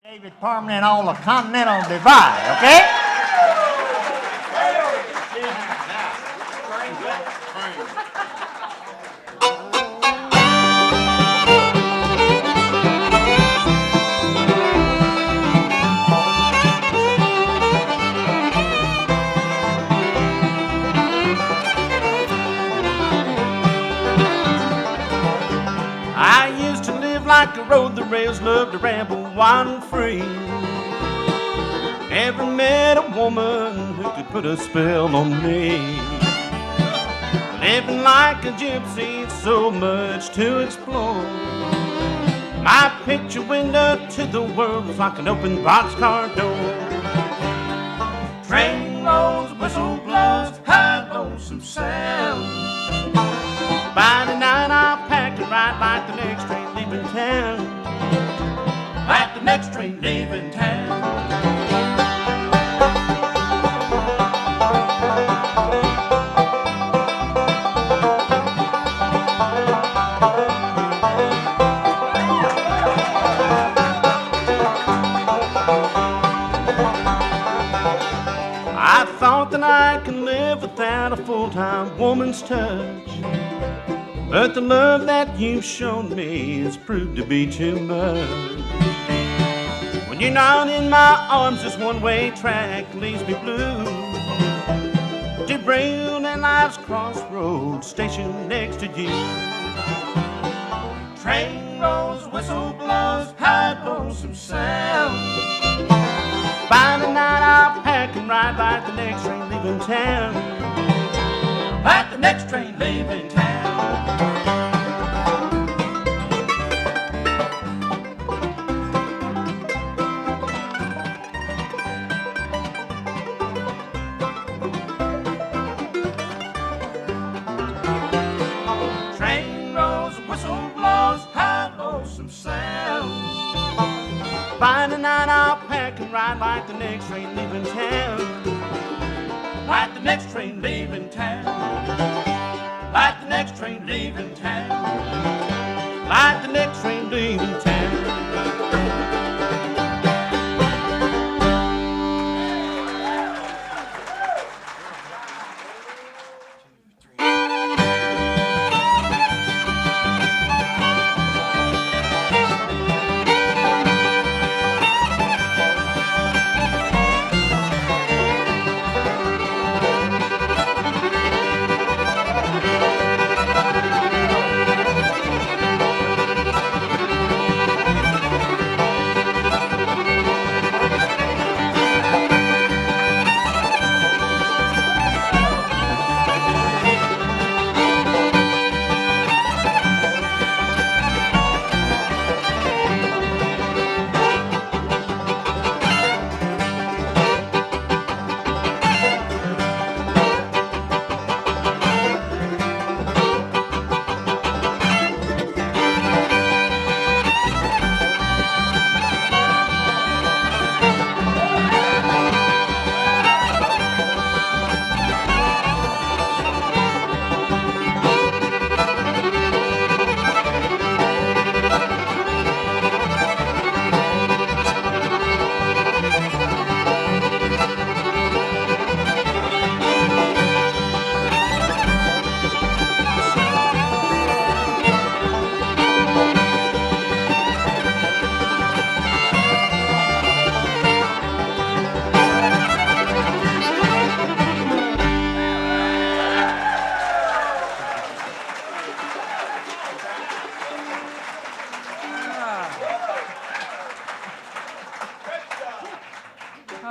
David Parmley and all the Continental divide, okay? I used to live like a road the rails, loved to ramble wild and free. Never met a woman who could put a spell on me. Living like a gypsy, so much to explore. My picture window to the world was like an open boxcar door. Train rolls, whistle blows, high lonesome sound. By the night I'll pack and ride like the next train leaving town. Like the next train leaving town. I thought that I could live without a full-time woman's touch, but the love that you've shown me has proved to be too much. When you're not in my arms, this one-way track leaves me blue. Derailed at life's crossroads, stationed next to you. Train rolls, whistle blows, high lonesome sound. By the night I'll pack and ride like the next train leaving town. Like the next train leaving town. Train rolls, whistle blows, high lonesome sound. By the night I'll pack and ride like the next train leaving town. Like the next train leaving town. Like the next train leaving town. Like the next train leaving town.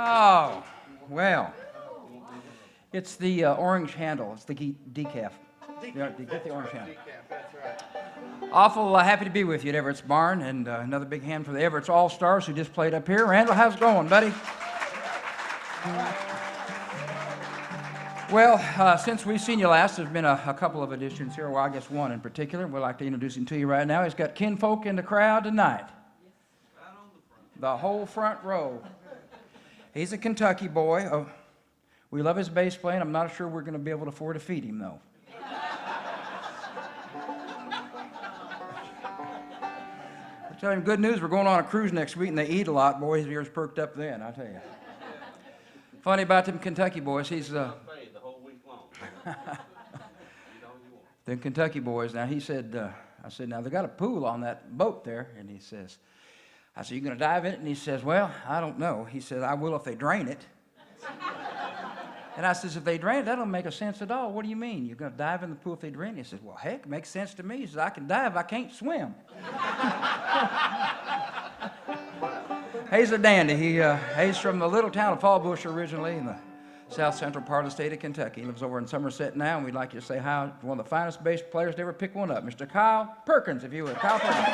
Oh, well, it's the orange handle. It's the decaf. Yeah, you get the orange handle. Awful happy to be with you at Everett's Barn, and another big hand for the Everett's All-Stars who just played up here. Randall, how's it going, buddy? Well, since we've seen you last, there's been a couple of additions here. Well, I guess one in particular. We'd like to introduce him to you right now. He's got kinfolk in the crowd tonight. The whole front row. He's a Kentucky boy. Oh, we love his bass playing. I'm not sure we're going to be able to afford to feed him, though. Tell him good news, we're going on a cruise next week, and they eat a lot, boys. His ears perked up then, I tell you. Funny about them Kentucky boys, he's... The whole week long. Them Kentucky boys, now he said, I said, now they got a pool on that boat there, and he says, I said, you going to dive in it? And he says, well, I don't know. He said, I will if they drain it. And I says, if they drain it, that don't make a sense at all. What do you mean? You're going to dive in the pool if they drain it? He says, well, heck, it makes sense to me. He says, I can dive, I can't swim. He's a dandy. He's from the little town of Fallbush originally in the south central part of the state of Kentucky. He lives over in Somerset now, and we'd like you to say hi to one of the finest bass players to ever pick one up, Mr. Kyle Perkins, if you would. Kyle Perkins.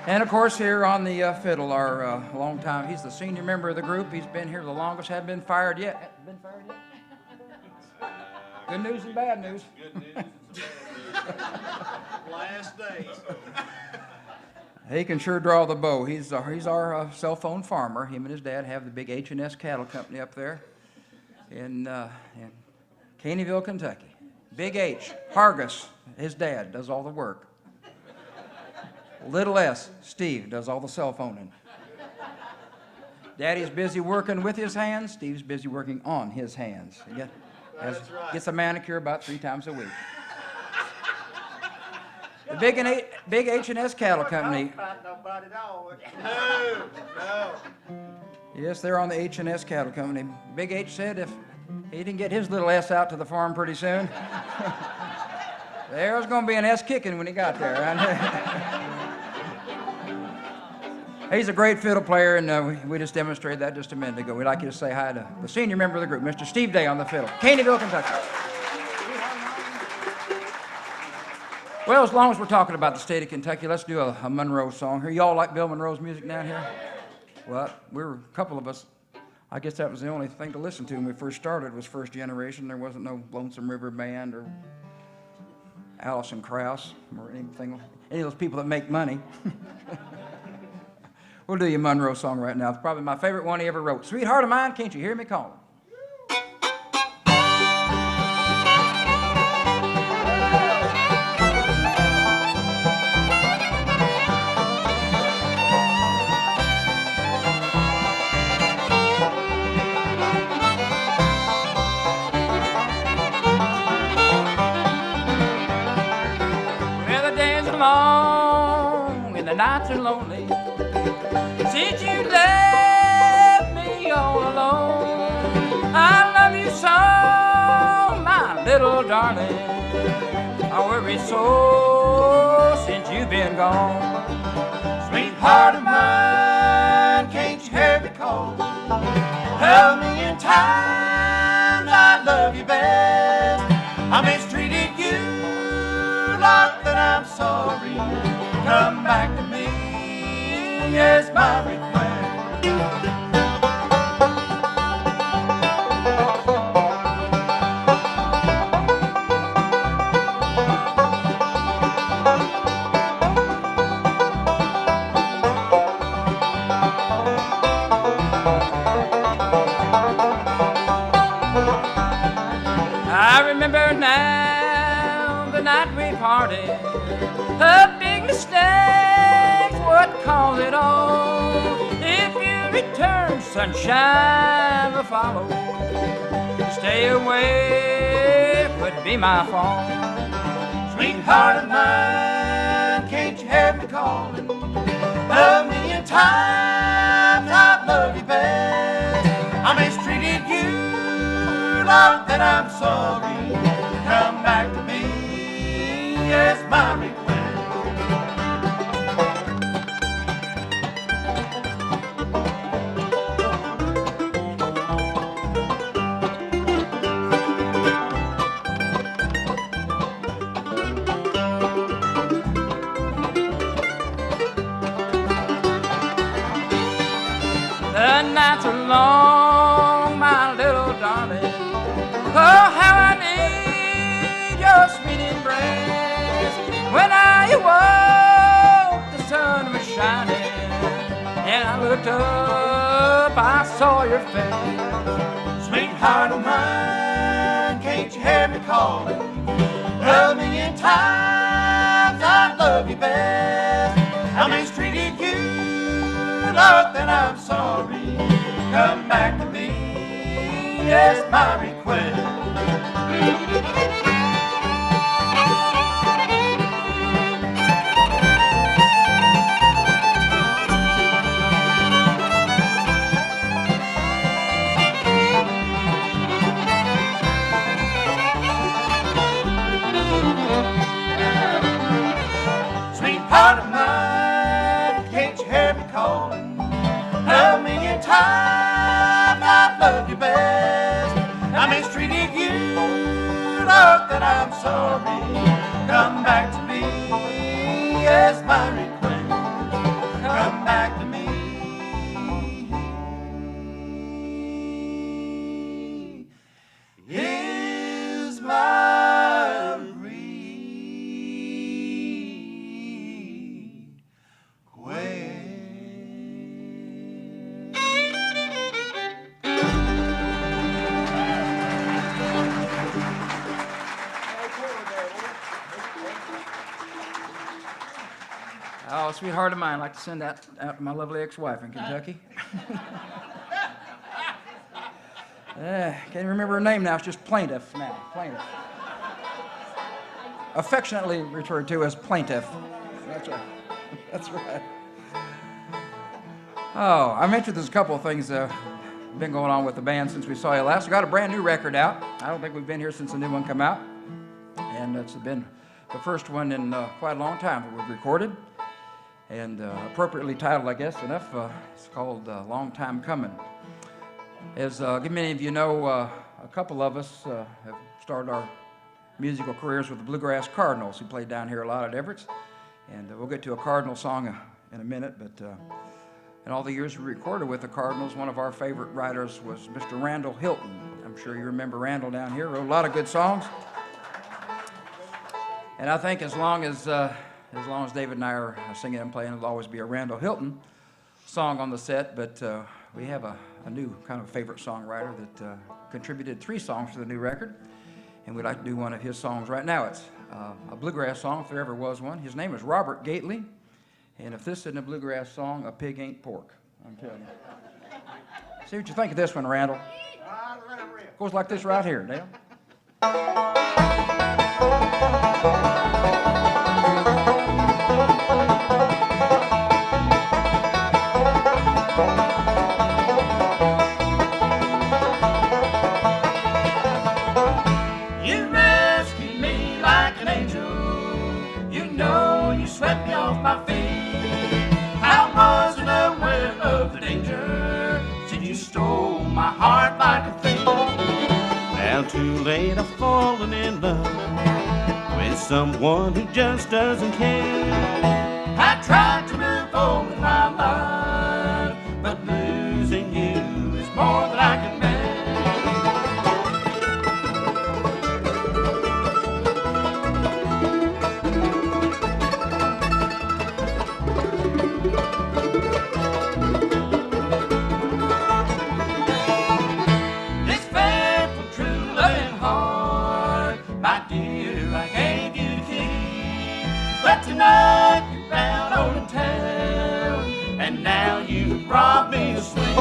And, of course, here on the fiddle, our long time, he's the senior member of the group. He's been here the longest, hadn't been fired yet. Been fired yet? Good news and bad news. Good news and bad news. Last days. He can sure draw the bow. He's our cell phone farmer. Him and his dad have the big H&S cattle company up there in Caneyville, Kentucky. Big H, Hargus, his dad, does all the work. Little S, Steve, does all the cell phoning. Daddy's busy working with his hands. Steve's busy working on his hands. Gets a manicure about 3 times a week. The big H&S cattle company. No. Yes, they're on the H&S cattle company. Big H said if he didn't get his little S out to the farm pretty soon, there was going to be an S kicking when he got there. He's a great fiddle player, and we just demonstrated that just a minute ago. We'd like you to say hi to the senior member of the group, Mr. Steve Day on the fiddle, Caneyville, Kentucky. Well, as long as we're talking about the state of Kentucky, let's do a Monroe song here. Y'all like Bill Monroe's music down here? Well, we were a couple of us. I guess that was the only thing to listen to when we first started, was First Generation. There wasn't no Lonesome River Band or Allison Krauss or anything, any of those people that make money. We'll do you a Monroe song right now. It's probably my favorite one he ever wrote. Sweetheart of Mine, Can't You Hear Me Calling? Well, the days are long and the nights are lonely since you left me all alone. I love you so, my little darling. I worry so since you've been gone. Sweetheart of mine, can't you hear me call? Help me in times I love you best. I mistreated you, Lord, that I'm sorry. Come back to me, is my request. I remember now the night we parted, a big mistake, what caused it all? If you return, sunshine will follow. Stay away would be my fault. Sweetheart of mine, can't you hear me calling? A million times I've loved you best. I mistreated you, Lord, that I'm sorry. Come back to me, yes, my request. The nights are long, my little darling. Oh, how I need your sweet embrace. When I awoke, the sun was shining, and I looked up, I saw your face. Sweetheart of mine, can't you hear me calling? A million times I love you best. How mistreated you, Lord, then I'm sorry. Come back to me, yes, my request. Sweetheart of mine, can't you hear me calling? A million times I've loved you best. I mistreated you, Lord, that I'm sorry. Come back to me, yes, my request. Come back to me. Is my request. Oh, sweetheart of mine, I'd like to send that out to my lovely ex-wife in Kentucky. Can't remember her name now. It's just Plaintiff now. Plaintiff. Affectionately referred to as Plaintiff. That's right. That's right. Oh, I mentioned there's a couple of things been going on with the band since we saw you last. We got a brand new record out. I don't think we've been here since the new one came out. And it's been the first one in quite a long time that we've recorded. And appropriately titled, I guess, enough. It's called Long Time Coming. As many of you know, a couple of us have started our musical careers with the Bluegrass Cardinals, who played down here a lot at Everett. And we'll get to a Cardinal song in a minute, but in all the years we recorded with the Cardinals, one of our favorite writers was Mr. Randall Hilton. I'm sure you remember Randall down here, wrote a lot of good songs. And I think as long as David and I are singing and playing, it'll always be a Randall Hilton song on the set, but we have a new kind of favorite songwriter that contributed 3 songs to the new record, and we'd like to do one of his songs right now. It's a bluegrass song, if there ever was one. His name is Robert Gately, and if this isn't a bluegrass song, a pig ain't pork, I'm telling you. See what you think of this one, Randall. Goes like this right here, Dale. You rescued me like an angel. You know you swept me off my feet. I wasn't aware of the danger till you stole my heart like a thief. Now too late, I've fallen in love with someone who just doesn't care. I tried to move on with my life, but losing you is more than I can bear. This faithful, true, loving heart, my dear, I gave you to keep. But tonight you found old in town, and now you brought me to sleep.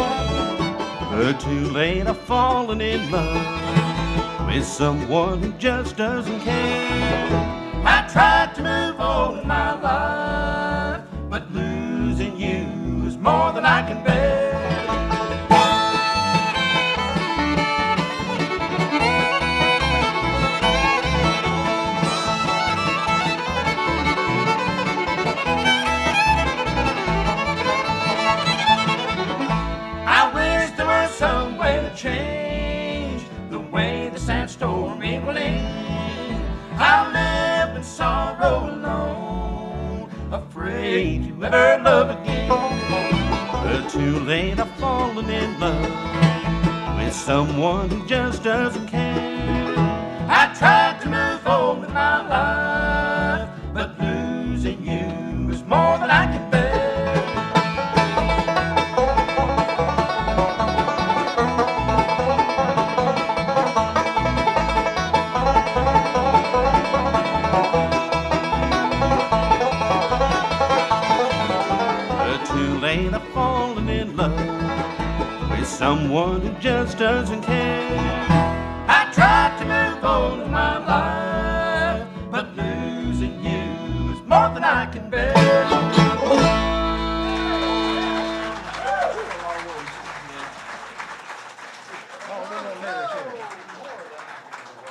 But too late, I've fallen in love with someone who just doesn't care. I tried to move on in my life, but losing you is more than I can bear. I wish there was some way to change the way the sad story will end. I live in sorrow alone, afraid to ever love again. But too late, I've fallen in love with someone who just doesn't care. I tried to move on with my life, but losing you is more than I can bear. say they're falling in love with someone who just doesn't care. I tried to move on in my life, but losing you is more than I can bear.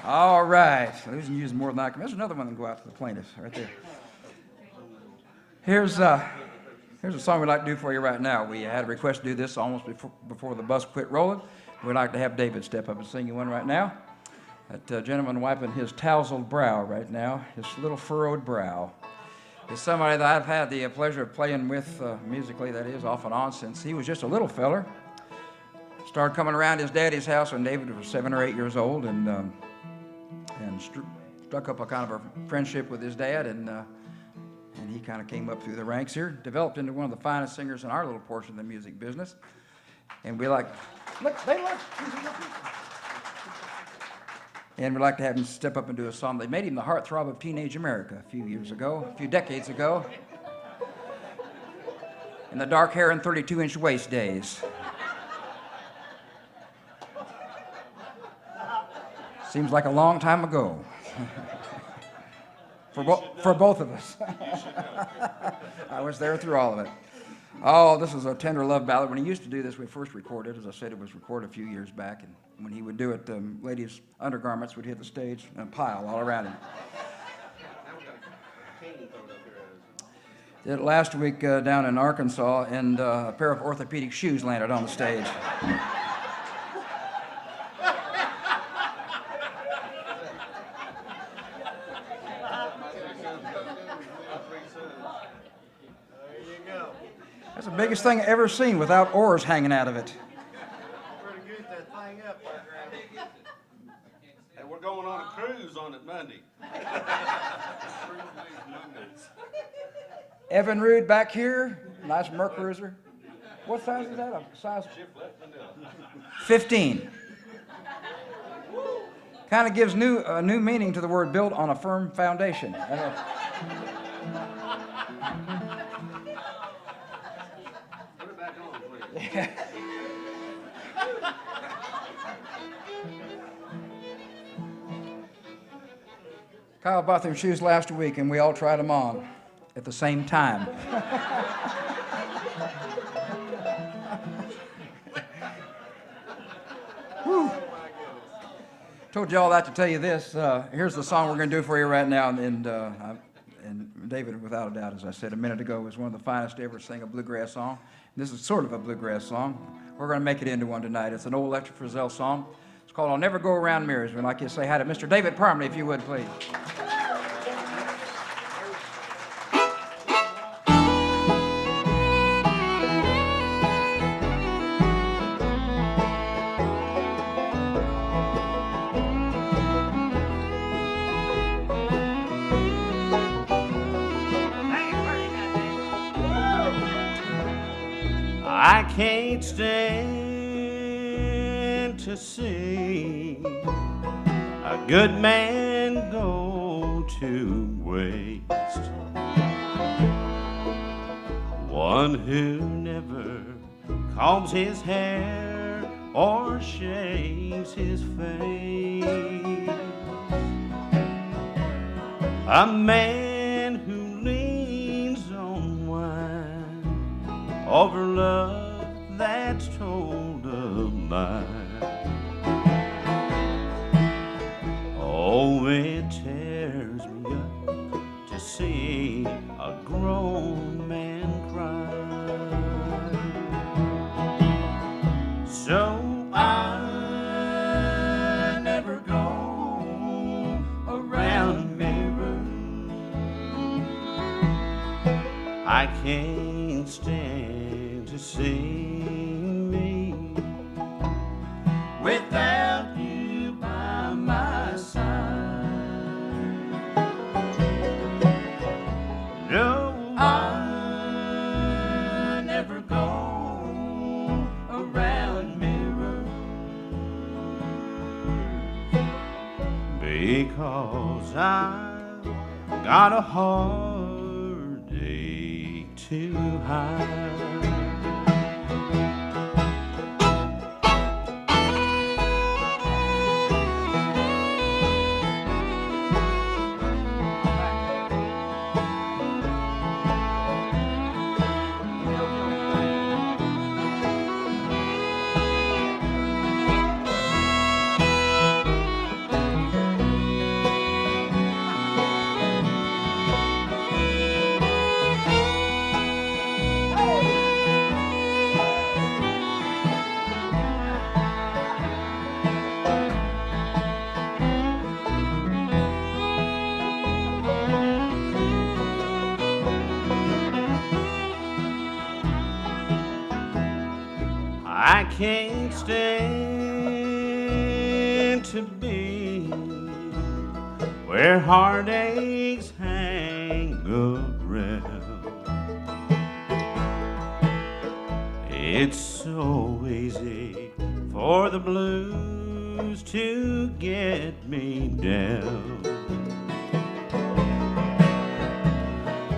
All right. Losing you is more than I can. There's another one that can go out to the plaintiffs right there. Here's a song we'd like to do for you right now. We had a request to do this almost before the bus quit rolling. We'd like to have David step up and sing you one right now. That gentleman wiping his tousled brow right now, his little furrowed brow, is somebody that I've had the pleasure of playing with musically, that is, off and on, since he was just a little feller. Started coming around his daddy's house when David was 7 or 8 years old, and struck up a kind of a friendship with his dad, and he kind of came up through the ranks here, developed into one of the finest singers in our little portion of the music business. And we like, look, they look. And we'd like to have him step up and do a song. They made him the heartthrob of teenage America a few decades ago, in the dark hair and 32-inch waist days. Seems like a long time ago. For both of us. I was there through all of it. Oh, this is a tender love ballad. When he used to do this, we first recorded. As I said, it was recorded a few years back. And when he would do it, ladies' undergarments would hit the stage and pile all around him. Did it last week down in Arkansas, and a pair of orthopedic shoes landed on the stage. That's the biggest thing I ever seen without oars hanging out of it. Pretty good that thing up there. And we're going on a cruise on it Monday. Evan Rude back here, nice Merc Cruiser. What size is that? A size 15. Kind of gives new meaning to the word built on a firm foundation. Yeah. Kyle bought them shoes last week, and we all tried them on at the same time. Told you all that to tell you this. Here's the song we're going to do for you right now, and David, without a doubt, as I said a minute ago, was one of the finest to ever sing a bluegrass song. This is sort of a bluegrass song. We're going to make it into one tonight. It's an old Lester Frizzell song. It's called I'll Never Go Around Mirrors. We'd like you to say hi to Mr. David Parmley, if you would, please. I can't stand to see a good man go to waste. One who never combs his hair or shaves his face. A man who leans on wine over love that's told a lie. Oh, it tears me up to see a grown man cry. So I never go around mirrors. I can't stand to see me without you by my side. No, I never go around mirrors because I've got a heartache to hide. I can't stand to be where heartaches hang around. It's so easy for the blues to get me down.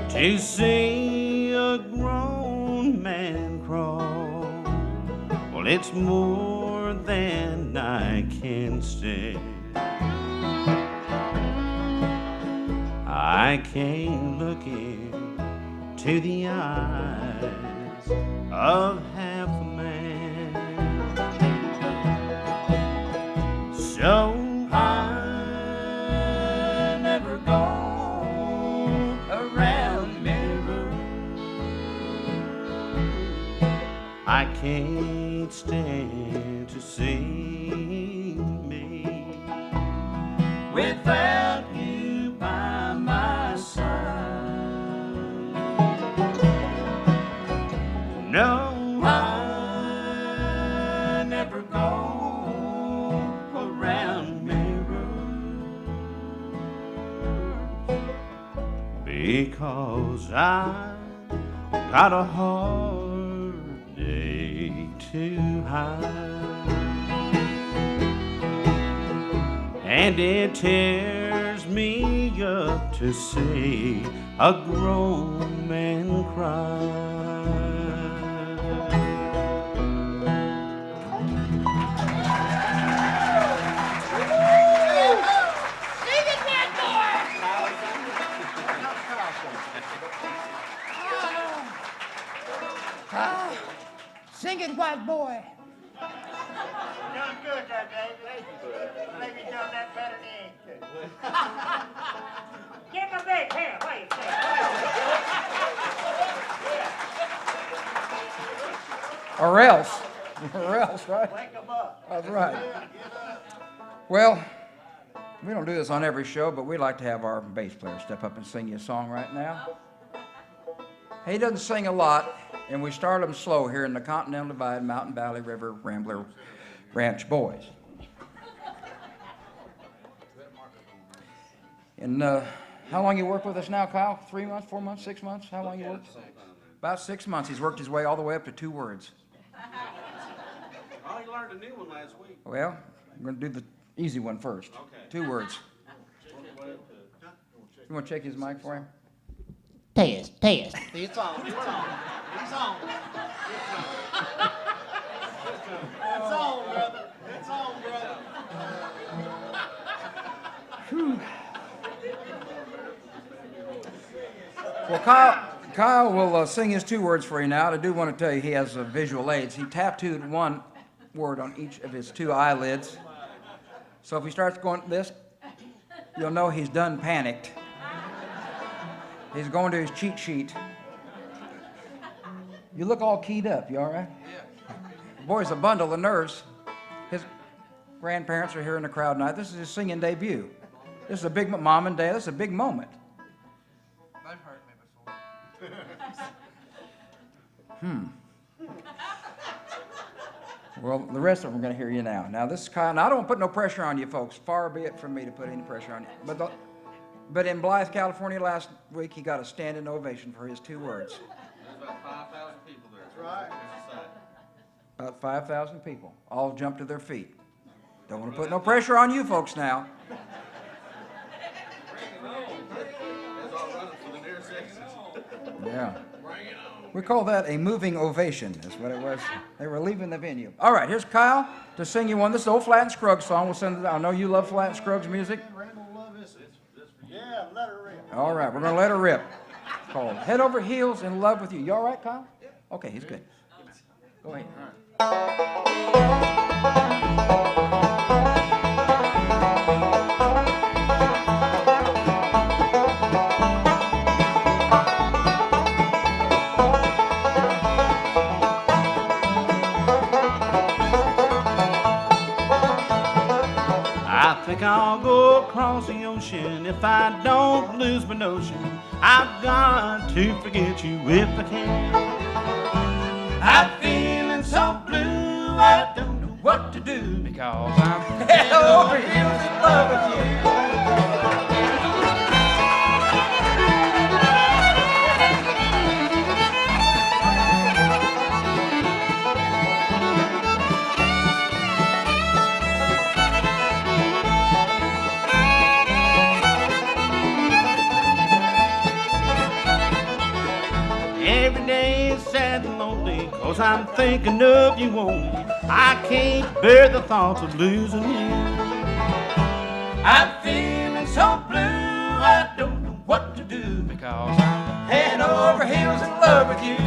To see a grown man crawl, well, it's more than I can stand. I can't look into the eyes of half a man. So I never go around mirror. I can't stand to see me without you by my side. No, I never go around mirrors because I got a heartache to hide. And it tears me up to see a grown man cry. Sing it, white boy. Done good there, David. Maybe you done that better than he could. Give him a big hand. Wait a second. Or else, right? Wake him up. That's right. Well, we don't do this on every show, but we'd like to have our bass player step up and sing you a song right now. He doesn't sing a lot, and we start him slow here in the Continental Divide, Mountain Valley River Rambler Ranch Boys. And how long you worked with us now, Kyle? 3 months, 4 months, 6 months? How long you worked? About 6 months. He's worked his way all the way up to 2 words. Oh, you learned a new one last week. Well, I'm going to do the easy one first. Okay. 2 words. You want to check his mic for him? Test. It's on. It's on. It's on, brother. It's on, brother. Well, Kyle will sing his 2 words for you now. I do want to tell you he has visual aids. He tattooed 1 word on each of his 2 eyelids. So if he starts going this, you'll know he's done panicked. He's going to his cheat sheet. You look all keyed up. You all right? Yeah. Boy's a bundle of nerves. His grandparents are here in the crowd tonight. This is his singing debut. This is a big mom and dad. This is a big moment. They've heard me before. Well, the rest of them are going to hear you now. Now, this is Kyle. Now, I don't put no pressure on you folks. Far be it from me to put any pressure on you. But in Blythe, California last week, he got a standing ovation for his 2 words. There's about 5,000 people there. That's right. About 5,000 people all jumped to their feet. Don't want to put no pressure on you folks now. It's all running for the near sections. Yeah. We call that a moving ovation, is what it was. They were leaving the venue. All right, here's Kyle to sing you one. This is the old Flat and Scruggs song. We'll send it. I know you love Flat and Scruggs music. Yeah, let her rip. All right, we're going to let her rip. It's called Head Over Heels in Love with You. You all right, Kyle? Okay, he's good. Go ahead. I think I'll go across the ocean if I don't lose my notion. I've got to forget you if I can. I'm feeling so blue I don't know what to do, because I'm head over heels in love with you. Every day is sad and lonely, 'cause I'm thinking of you only. I can't bear the thoughts of losing you. I'm feeling so blue, I don't know what to do, Because I'm head over heels in love with you.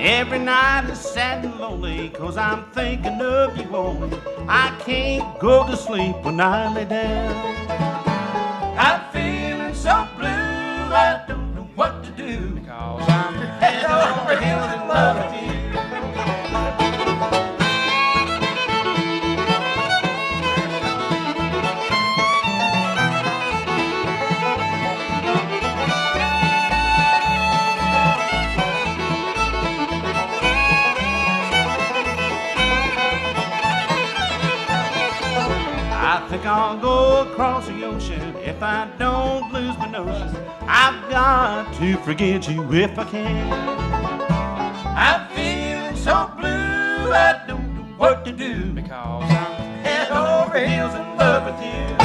Every night is sad and lonely, 'cause I'm thinking of you only. I can't go to sleep when I lay down. I'm feeling so blue, I don't know what to do, Because I'm head over heels in love with you. I think I'll go across the ocean if I don't lose my notion. I've got to forget you if I can. I'm feeling so blue, I don't know what to do, Because I'm head over heels in love with you.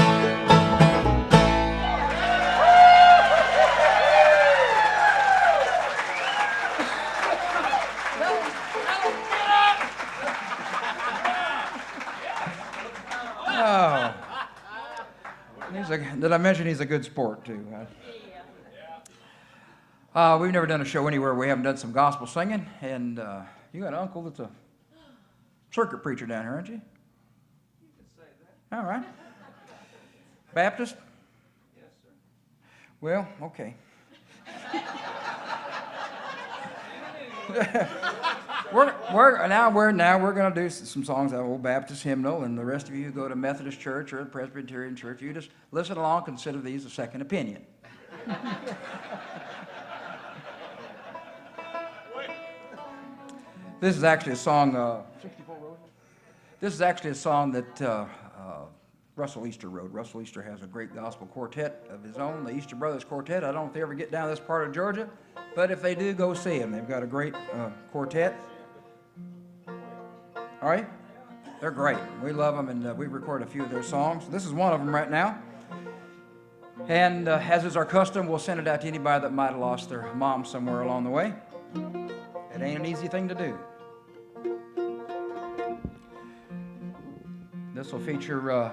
Oh. Did I mention he's a good sport, too? We've never done a show anywhere we haven't done some gospel singing, and you got an uncle that's a circuit preacher down here, aren't you? You can say that. All right. Baptist? Yes, sir. Well, okay. We're going to do some songs out of old Baptist hymnal, and the rest of you who go to Methodist church or a Presbyterian church, you just listen along, consider these a second opinion. This is actually a song. 64 Roses. This is actually a song that Russell Easter wrote. Russell Easter has a great gospel quartet of his own, the Easter Brothers Quartet. I don't know if they ever get down this part of Georgia, but if they do, go see them. They've got a great quartet. All right? They're great. We love them, and we record a few of their songs. This is one of them right now. And as is our custom, we'll send it out to anybody that might have lost their mom somewhere along the way. It ain't an easy thing to do. This will feature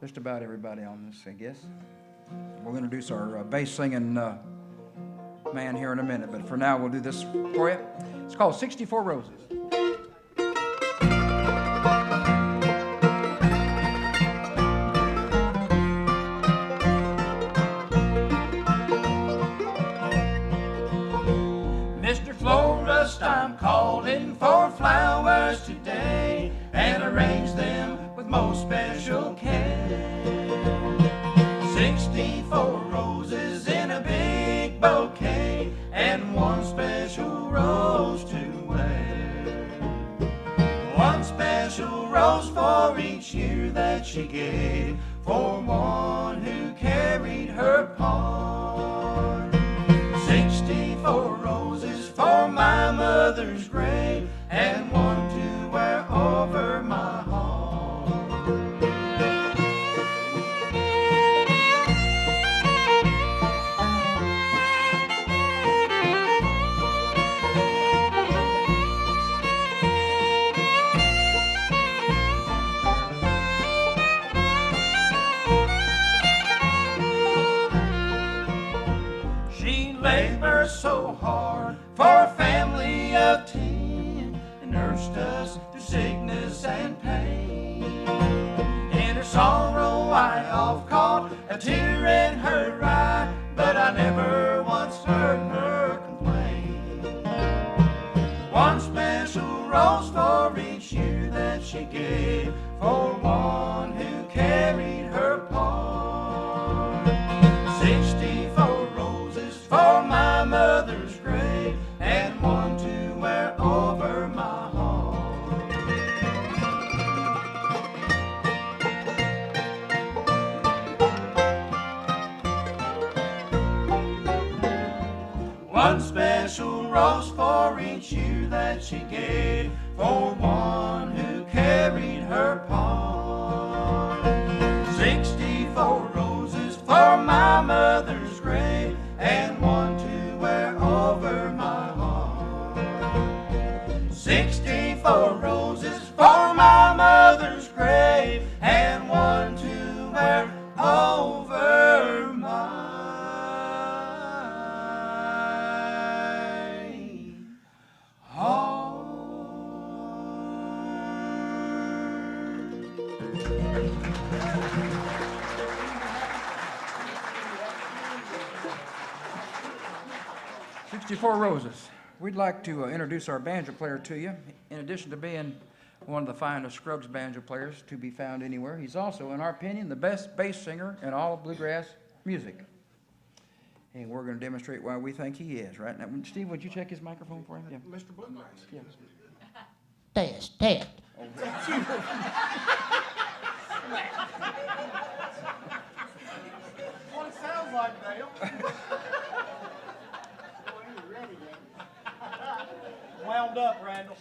just about everybody on this, I guess. We'll introduce our bass singing man here in a minute, but for now we'll do this for you. It's called 64 Roses. Mr. Florist, I'm calling for flowers today, and arrange them with most special care. 64 roses in a big bouquet, and one special rose to wear. One special rose for each year that she gave, for one who carried her part. 64 roses for my mother's grave, and one to wear over my heart. She labors so hard for a family of 10, and nursed us through sickness and pain. In her sorrow I oft caught a tear in her eye, but I never once heard her 64 roses for my mother's grave, and one to wear over my heart. One special rose for each year that she gave, for one who carried her part. 64 roses for my mother's grave, and one to wear over my heart. 64 roses for my mother's grave, and one to wear over my heart. 64 roses. We'd like to introduce our banjo player to you. In addition to being one of the finest Scrubs banjo players to be found anywhere, he's also, in our opinion, the best bass singer in all of bluegrass music. And we're going to demonstrate why we think he is right now. Steve, would you check his microphone for him? Yeah. Mr. Bluegrass. Yeah. Test, test. What it sounds like, Dale. Wound up, Randall.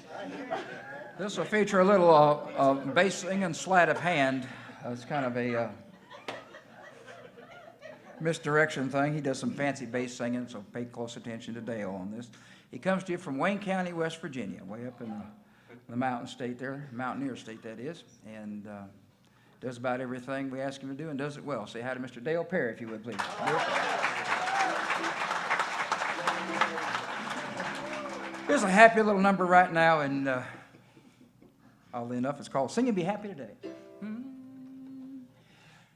This will feature a little bass singing sleight of hand. It's kind of a misdirection thing. He does some fancy bass singing, so pay close attention to Dale on this. He comes to you from Wayne County, West Virginia, way up in the mountain state there, mountaineer state that is, and does about everything we ask him to do and does it well. Say hi to Mr. Dale Perry, if you would, please. Dale. There's a happy little number right now, and oddly enough, it's called Sing and Be Happy Today.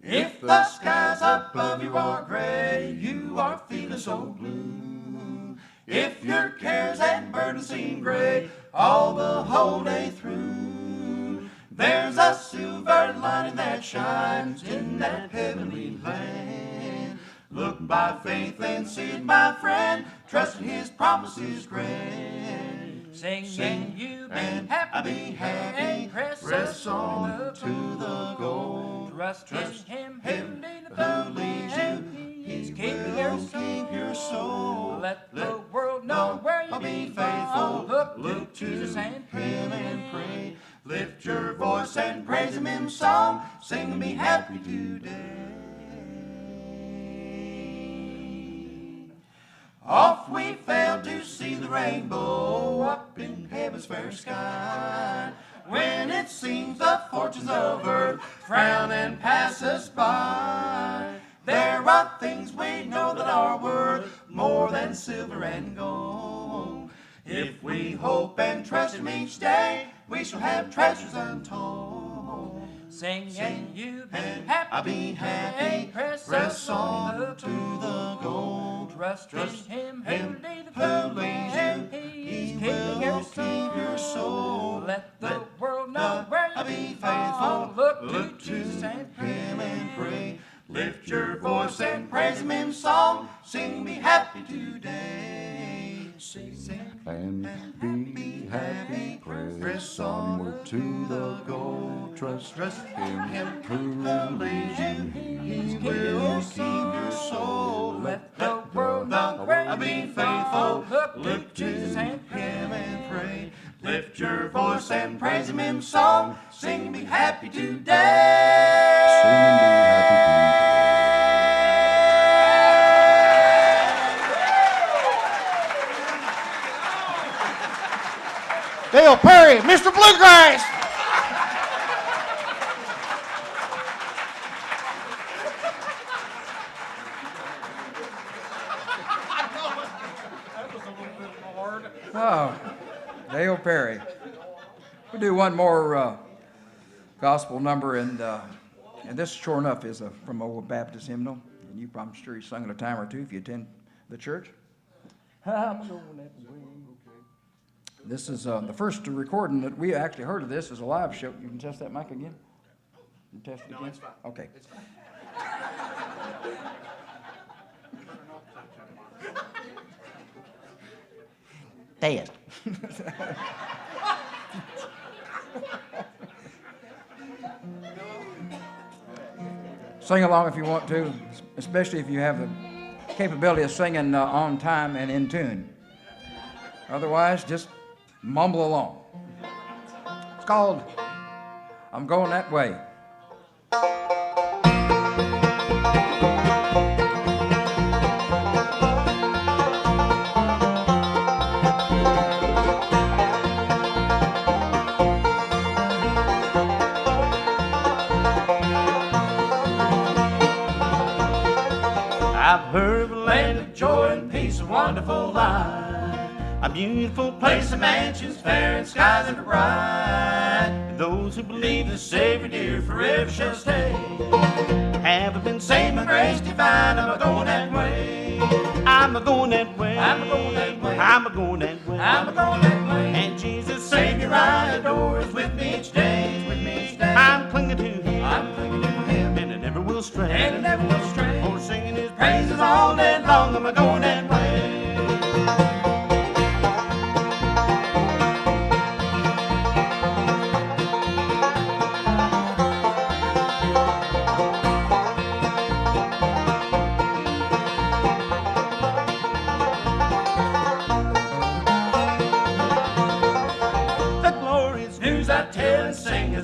If the skies above you are gray, you are feeling so blue. If your cares and burdens seem great all the whole day through, there's a silver lining that shines in that heavenly land. Look by faith and see it, my friend, trusting His promises grand. Sing, you be and happy, be happy, press on to the goal. Trust in Him Him who who leads you, He's He keeping will your keep your soul. Let the world know where you be belong. faithful, Look to Jesus and Him and pray. Lift your voice and praise Him in song. Sing and be happy today. Off we fail to see the rainbow up in heaven's fair sky. When it seems the fortunes of earth frown and pass us by, there are things we know that are worth more than silver and gold. If we hope and trust Him each day, we shall have treasures untold. Sing and you be And happy, I'll be happy, press on to the goal. Trust in Him Him who who leads leads you. you, He's He keeping your will keep your soul. Let the world know where you be belong. faithful, Look to Jesus and Him and pray. Lift your voice and praise Him in song. Sing, be happy today. Sing And be happy, press onward to the goal. Trust Him who leads you. He will keep your soul. Let the world know where you Be belong. faithful, Look to Jesus and Him and pray. Lift your voice and praise Him in song. Sing, be happy today. Sing and be happy today. Dale Perry, Mr. Bluegrass. Oh, Dale Perry. We'll do one more gospel number, and this sure enough is from an old Baptist hymnal, and I'm sure you sung it a time or two if you attend the church. I'm going that way. This is the first recording that we actually heard of this is a live show. You can test that mic again? You test it again? No, it's fine. Okay. It's fine. test. Sing along if you want to, especially if you have the capability of singing on time and in tune. Otherwise, just mumble along. It's called I'm Going That Way. I've heard of a land of joy and peace, a wonderful life, a beautiful place of mansions, fair and skies that are bright. And those who believe the Savior dear forever shall stay. Haven't been saved by grace divine, I'm a-going that way. I'm a-going that way. I'm a-going that way. I'm a-going that way. I'm a-going that way. And Jesus, Savior, I adore, is with me each day. Is with me each day. I'm clinging to Him. I'm clinging to Him. And I never will stray. And I never will stray. For singing His praises all day long, I'm a-going that way.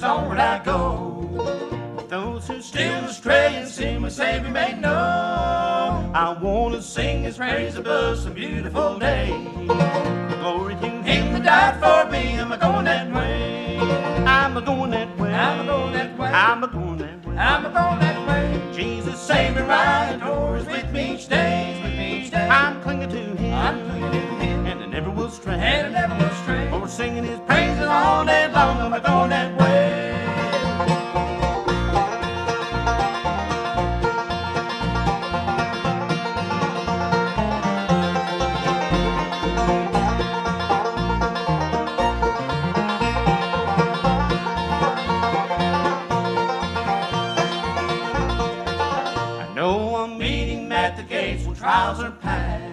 Onward I go. Those who still astray and sin my Savior may know. I want to sing His praise above some beautiful day. Glory to Him that died for me. I'm a-going that way. I'm a-going that way. I'm a-going that way. I'm a-going that way. I'm a-going that way. Jesus, Savior, I adore, is with me each day. Is with me each day. I'm clinging to Him. I'm clinging to Him. And I never will stray. And I never will stray. For singing His praises all day long. I'm a-going that way. Trials are past.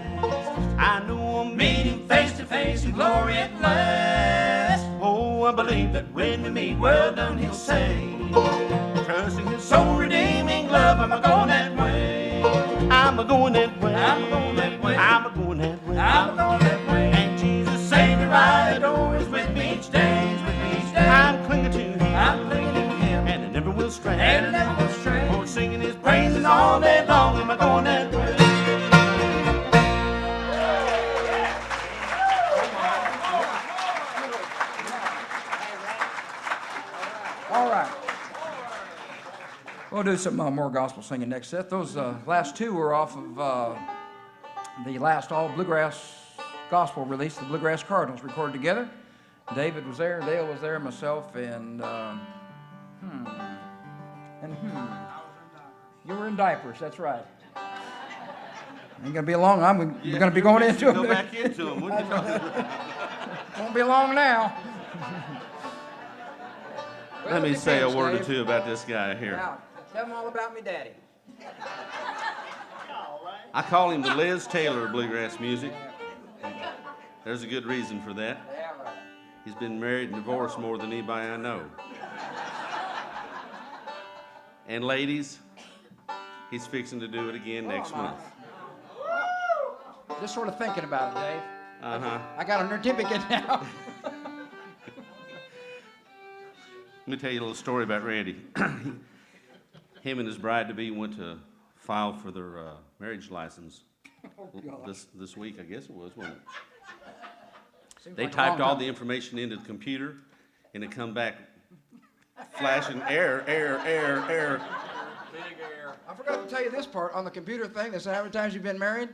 I know I'm meeting face to face in glory at last. Oh, I believe that when we meet, well done, He'll say. Trusting His soul redeeming love, I'm a-going that way. I'm a-going that way. I'm a-going that way. I'm a-going that way. I'm a-going that way. And Jesus, Savior, I adore, is with me each day. Is with me each day. I'm clinging to Him. I'm clinging to Him. And I never will stray. And I never will stray. For singing His praises all day long, I'm a-going that way. All right. We'll do some more gospel singing next set. Those last two were off of the last all bluegrass gospel release, the Bluegrass Cardinals, recorded together. David was there, Dale was there, myself, and you were in diapers. That's right. Ain't gonna be long. We're gonna be going into Go them. back into them, wouldn't you? Won't be long now. Let me say a word or two about this guy here. Now, tell them all about me, Daddy. I call him the Liz Taylor of bluegrass music. There's a good reason for that. Yeah, right. He's been married and divorced more than anybody I know. And ladies, he's fixing to do it again next month. Just sort of thinking about it, Dave. Uh-huh. I got a certificate now. Let me tell you a little story about Randy. Him and his bride-to-be went to file for their marriage license this week, I guess it was, wasn't it? They typed all the information into the computer, and it come back flashing error. Big error. I forgot to tell you this part. On the computer thing, they said how many times you've been married?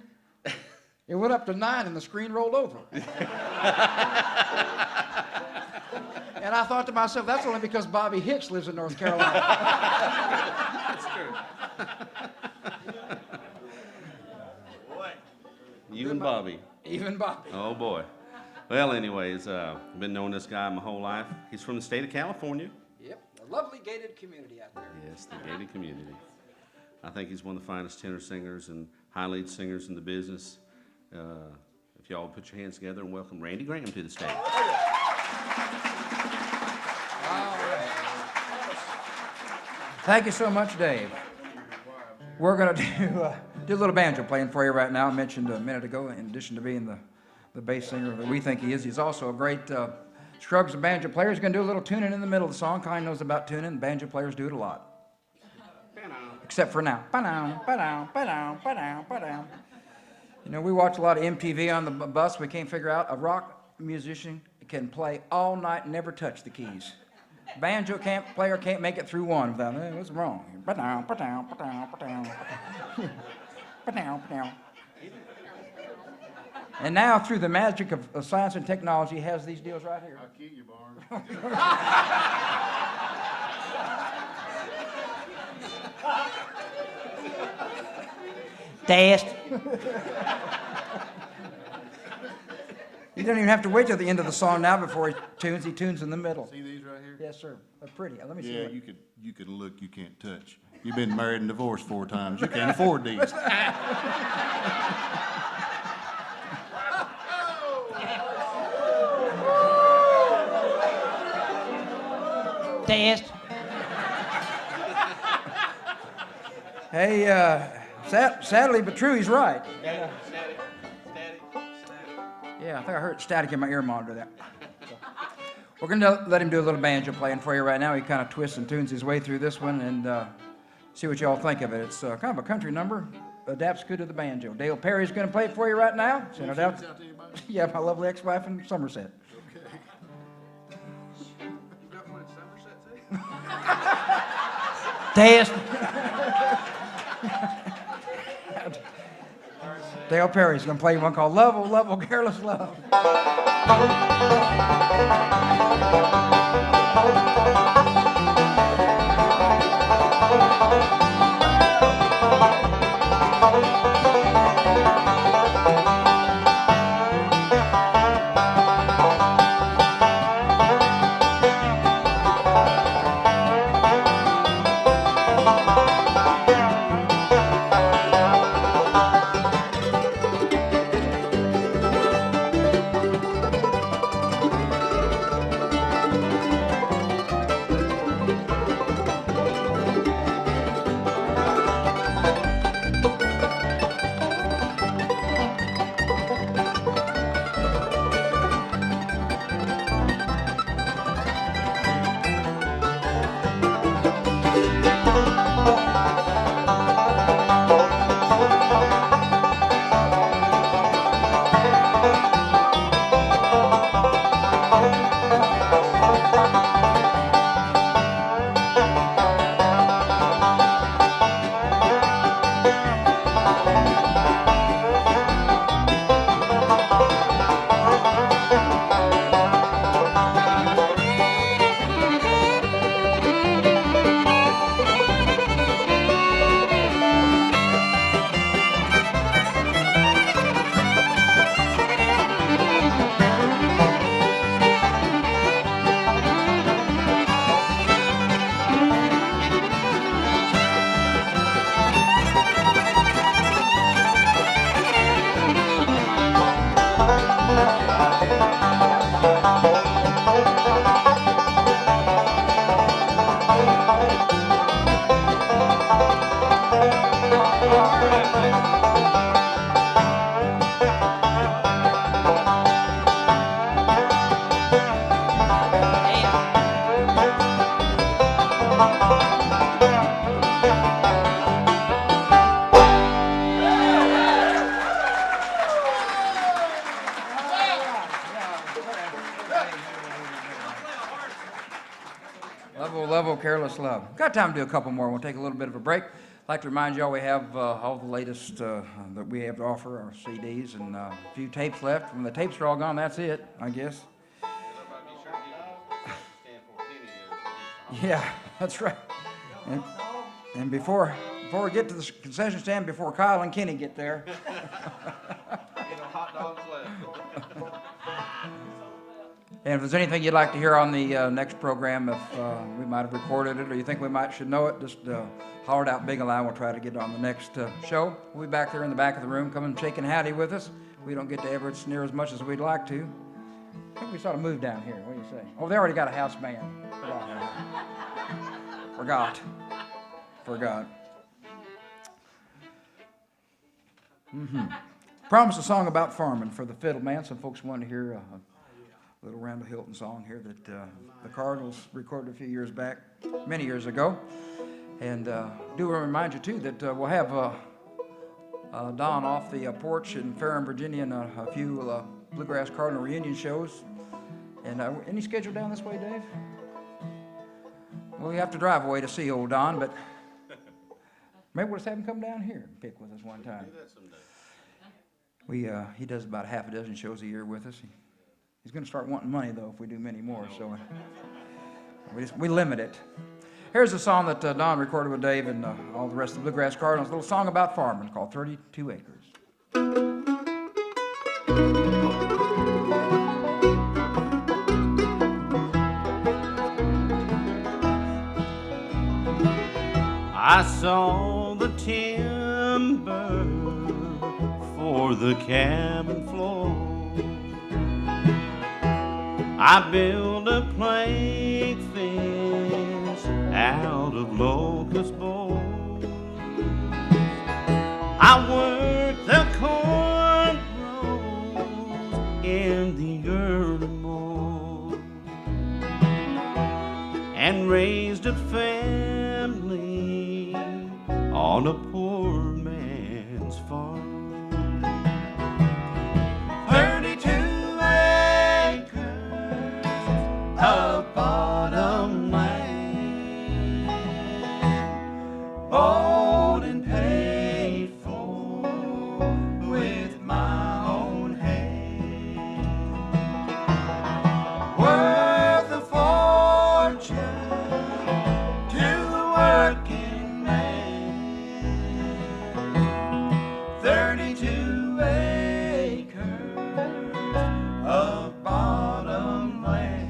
It went up to 9 and the screen rolled over. And I thought to myself, that's only because Bobby Hicks lives in North Carolina. That's true. You and Bobby. Even Bobby. Oh, boy. Well, anyways, I've been knowing this guy my whole life. He's from the state of California. Yep, a lovely gated community out there. Yes, the gated community. I think he's one of the finest tenor singers and high lead singers in the business. If y'all would put your hands together and welcome Randy Graham to the stage. Thank you so much, Dave. We're going to do a little banjo playing for you right now. I mentioned a minute ago, in addition to being the bass singer that we think he is, he's also a great Scruggs of banjo player. He's going to do a little tuning in the middle of the song. Colin knows about tuning, and banjo players do it a lot. Except for now. Ba-dow, ba-dow, ba-dow, ba-dow, ba-dow. You know, we watch a lot of MTV on the bus. We can't figure out a rock musician can play all night and never touch the keys. Banjo player can't make it through one without, what's wrong? Ba-dow, ba-dow, ba-dow, ba-dow. Ba-dow, ba-dow. And now, through the magic of science and technology, he has these deals right here. I'll kill you, Barn. Test. You don't even have to wait till the end of the song now before he tunes. He tunes in the middle. See these right here? Yes, sir. They're pretty. Let me see. Yeah, what- you could look, you can't touch. You've been married and divorced 4 times. You can't afford these. Test. Hey, sadly but true, he's right. Yeah, I think I heard static in my ear monitor there. We're going to let him do a little banjo playing for you right now. He kind of twists and tunes his way through this one and see what you all think of it. It's kind of a country number, adapts good to the banjo. Dale Perry's going to play it for you right now. Send it out. Yeah, my lovely ex-wife in Somerset. Test. Dale Perry's going to play one called Love, Oh Love, Oh Careless Love. Love, Careless Love. Got time to do a couple more. We'll take a little bit of a break. I'd like to remind you all we have all the latest that we have to offer, our CDs, and a few tapes left. When the tapes are all gone, that's it, I guess. Yeah, that's right. And before we get to the concession stand, before Kyle and Kenny get there. Hot dogs left. And if there's anything you'd like to hear on the next program, if we might have recorded it or you think we should know it, just holler it out big and loud. We'll try to get it on the next show. We'll be back there in the back of the room. Come and shake and howdy with us. We don't get to Everett near as much as we'd like to. I think we sort of moved down here. What do you say? Oh, they already got a house band. Forgot. Promised a song about farming for the fiddle man. Some folks wanted to hear a little Randall Hilton song here that the Cardinals recorded a few years back, many years ago. And do remind you, too, that we'll have Don off the porch in Ferrum, Virginia, and a few Bluegrass Cardinal reunion shows. And any schedule down this way, Dave? Well, we have to drive away to see old Don, but maybe we'll just have him come down here and pick with us one time. Do that someday. He does about half a dozen shows a year with us. He's going to start wanting money, though, if we do many more, so we limit it. Here's a song that Don recorded with Dave and all the rest of the Bluegrass Cardinals, a little song about farming called 32 Acres. I saw the timber for the cabin floor. I built a plank fence out of locust boards. I worked the corn rows in the early morn and raised a family on a poor man's farm. 32 acres of bottom land, bought and paid for with my own hand, worth a fortune to the working man. 32 acres of bottom land.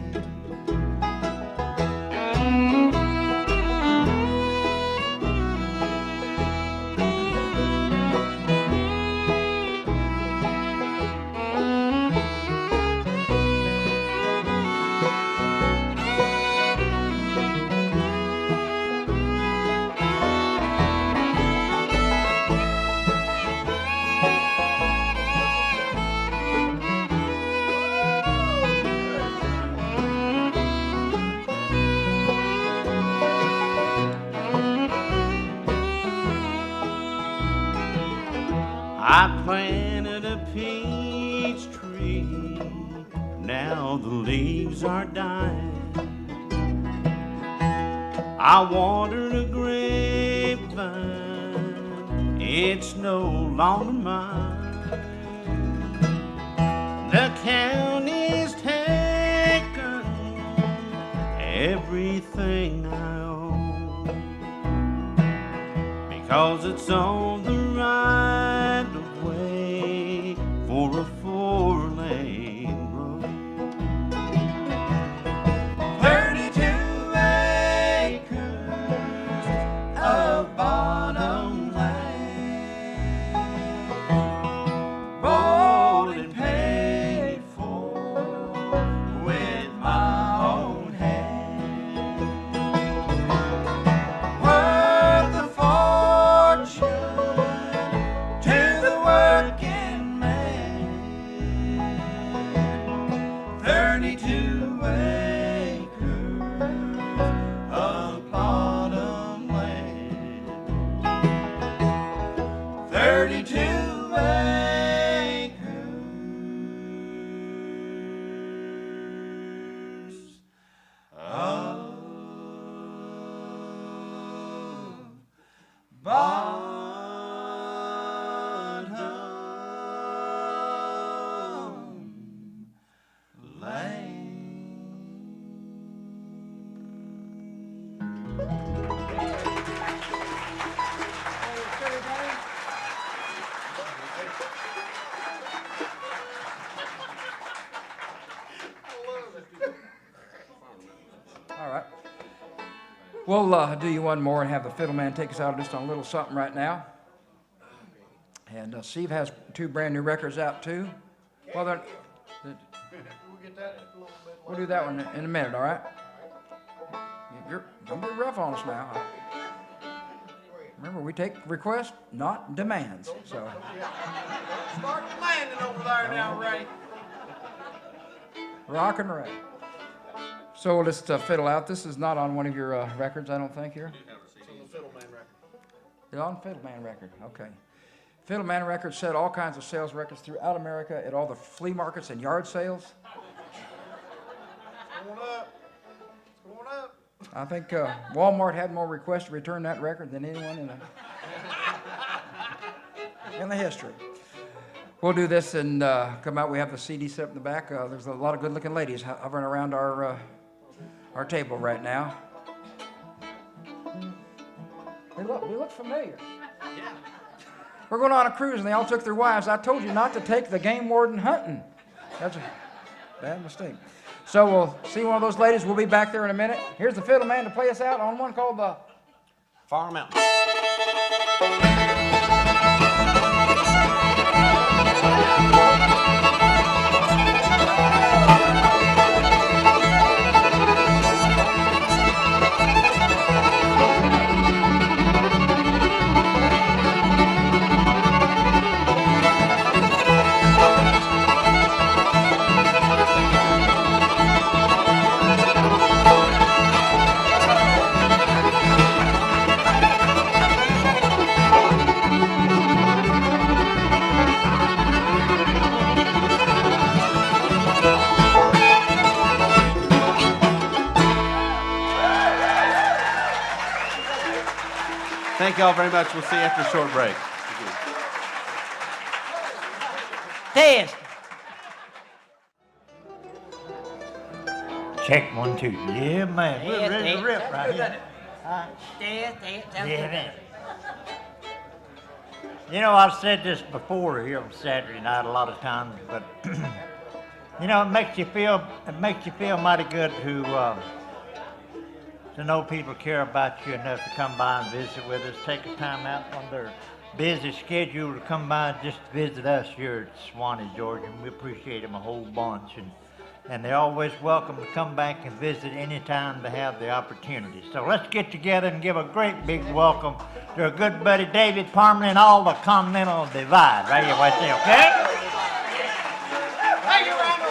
I planted a peach tree, now the leaves are dying. I watered a grapevine, it's no longer mine. The county's taken everything I own, because it's on the right of way for a 4-lane road. 32 acres of bottom land, bought and paid for with my own hand, worth a fortune to the working man. 32 acres of bottom land. 32 acres of bottom land. All right. We'll do you one more and have the fiddle man take us out just on a little something right now. And Steve has 2 brand new records out too. Well, we'll do that one in a minute, all right? Don't be rough on us now. Remember, we take requests, not demands. So. Start landing over there now, Ray. Rock and roll. So we'll just fiddle out. This is not on one of your records, I don't think, here. It's on the Fiddleman record. It's on Fiddleman record, okay. Fiddleman records set all kinds of sales records throughout America at all the flea markets and yard sales. It's going up. It's going up. I think Walmart had more requests to return that record than anyone in the history. We'll do this and come out. We have the CD set up in the back. There's a lot of good-looking ladies hovering around our table right now. They look familiar. Yeah. We're going on a cruise, and they all took their wives. I told you not to take the game warden hunting. That's a bad mistake. So we'll see one of those ladies. We'll be back there in a minute. Here's the fiddle man to play us out on one called the Far Mountain. Thank you all very much. We'll see you after a short break. Test. Check 1, 2. Yeah, man. We're ready to rip right here. Test. Yeah, man. You know, I've said this before here on Saturday night a lot of times, but you know, it makes you feel mighty good to know people care about you enough to come by and visit with us, take a time out from their busy schedule to come by and just visit us here at Swanee, Georgia, and we appreciate them a whole bunch. And they're always welcome to come back and visit anytime they have the opportunity. So let's get together and give a great big welcome to our good buddy David Parmley and all the Continental Divide right here, right there, okay? Thank you, Randall.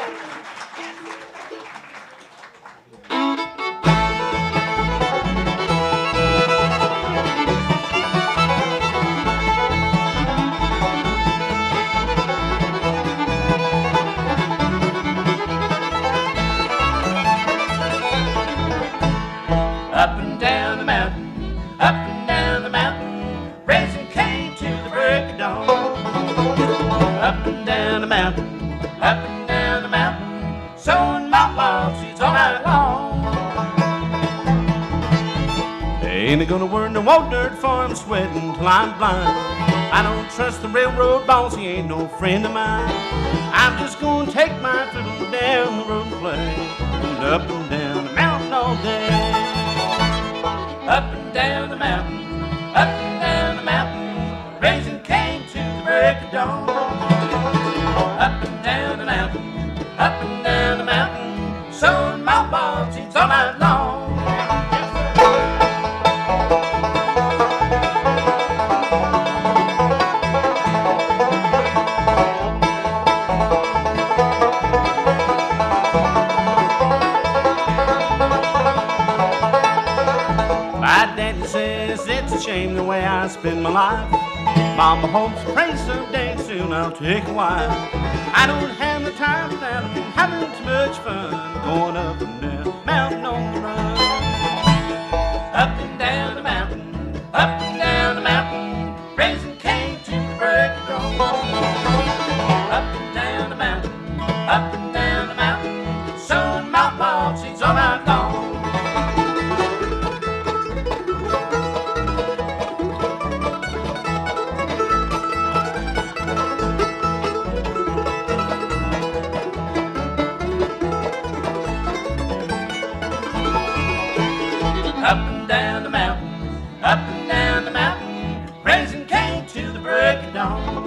Up and down the mountain, up and down the mountain, raising cane to the break of dawn. Up and down the mountain, up and down the mountain, sowing my wild seeds all night long. Ain't gonna work no old dirt farm sweating till I'm blind. I don't trust the railroad boss, he ain't no friend of mine. I'm just gonna take my fiddle down the road and play, and up and down the mountain all day. Up and down the mountain, up and down the mountain, raising cane to the break of dawn. Up and down the mountain, up and down the mountain, sowing my wild seeds all night long. My daddy says it's a shame the way I spend my life. Mama hopes prays someday soon I'll take a wife. I don't have the time for that, I'm having too much fun going up and down the mountain on the run. Up and down the mountain, up and down the mountain, raising cane to the break of dawn. Up and down the mountain, up and down the mountain, sowing my wild seeds all night long. Up and down the mountain, up and down the mountain, raising cane to the break of dawn.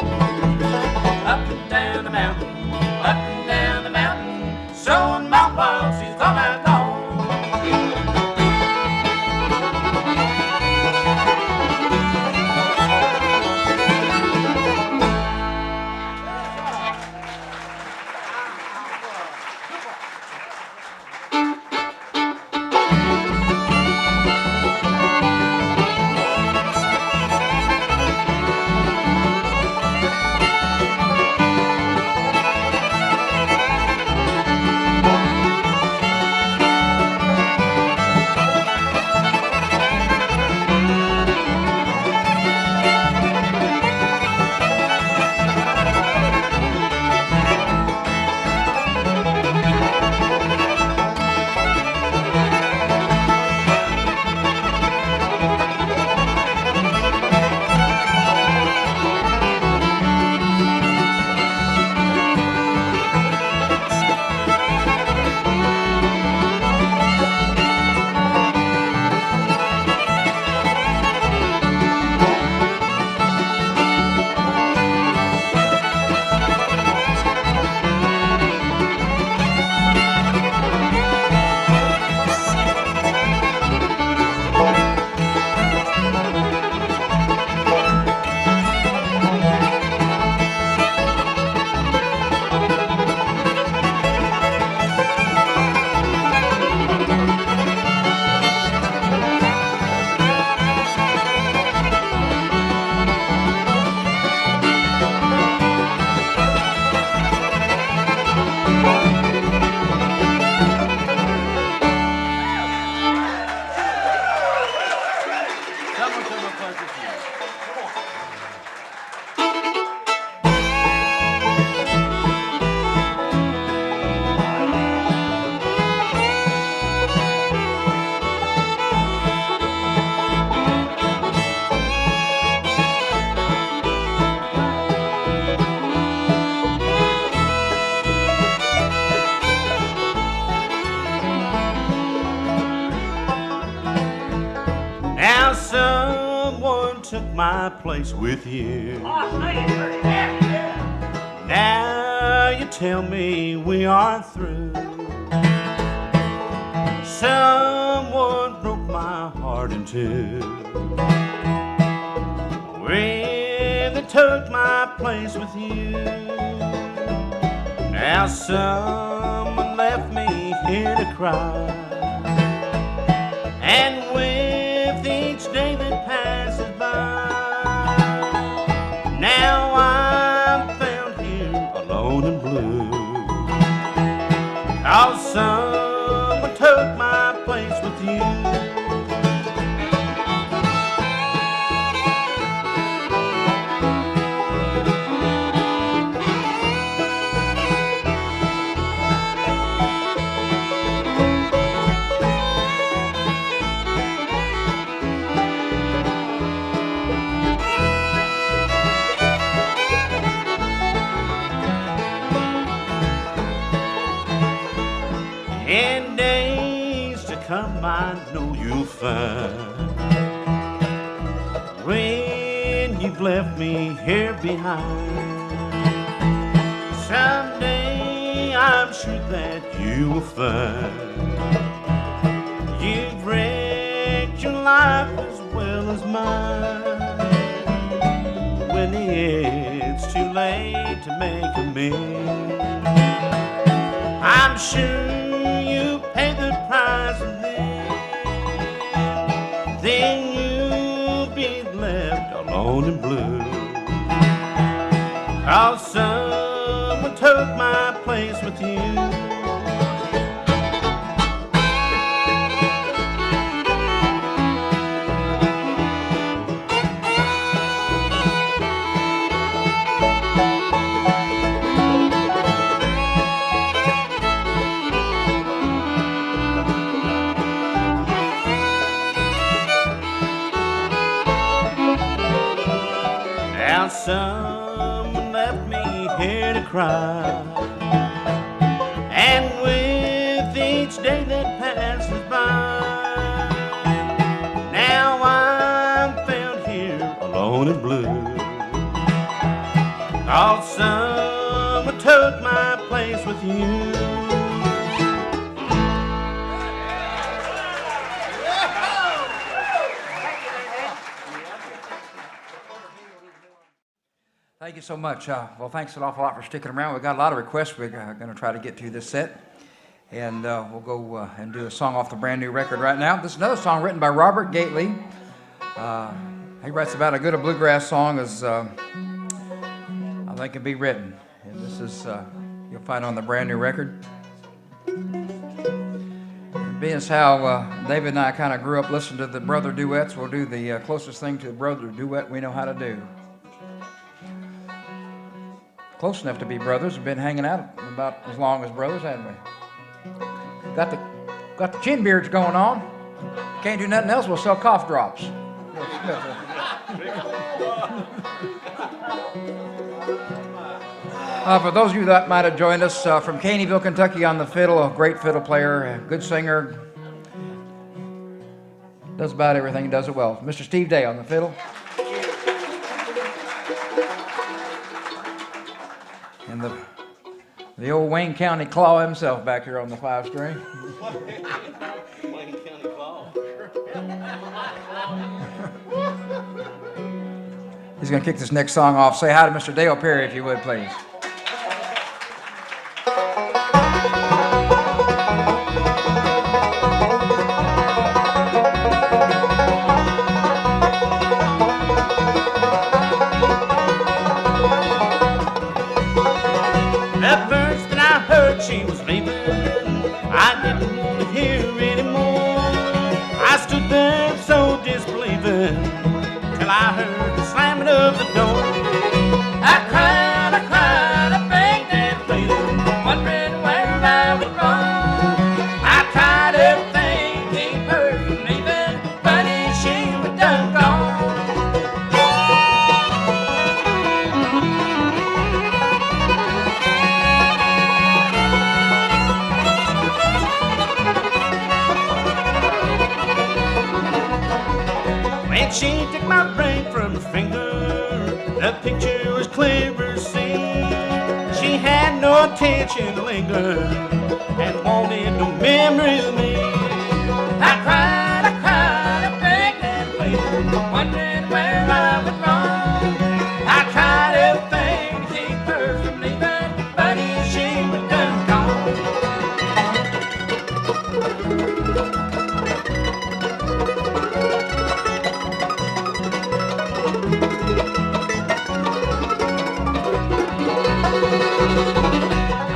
my place with you. Now you tell me we are through. Someone broke my heart in two when they took my place with you. Now someone left me here to cry, and with each day that passes by, now I'm found here alone and blue. 'Cause someone took my place with you. In days to come, I know you'll find, when you've left me here behind, someday I'm sure that you will find you've wrecked your life as well as mine. When it's too late to make amends, I'm sure you pay the price, and then you'll be left alone and blue. 'Cause someone took my place with you. Now someone left me here to cry, and with each day that passes by, now I'm found here alone and blue. 'Cause someone took my place with you. Thank you so much. Well, thanks an awful lot for sticking around. We've got a lot of requests we're going to try to get to this set. And we'll go and do a song off the brand new record right now. This is another song written by Robert Gately. He writes about as good a bluegrass song as I think can be written. And this is, you'll find on the brand new record. And being as how David and I kind of grew up listening to the brother duets, we'll do the closest thing to the brother duet we know how to do. Close enough to be brothers. We've been hanging out about as long as brothers, haven't we? Got the chin beards going on. Can't do nothing else. We'll sell cough drops. For those of you that might have joined us from Caneyville, Kentucky, on the fiddle, a great fiddle player, a good singer, does about everything, does it well. Mr. Steve Day on the fiddle. And the old Wayne County Claw himself back here on the 5-string. Wayne County Claw. He's going to kick this next song off. Say hi to Mr. Dale Perry, if you would, please. At first that I heard she was leaving, I didn't want to hear anymore. I stood there so disbelieving till I heard the slamming of the door. I cried, The picture was clever seen. She had no attention to linger and wanted no memories of me. I cried, I begged and pleaded, wondering where I went wrong. I tried everything to keep her from leaving, but she was done gone.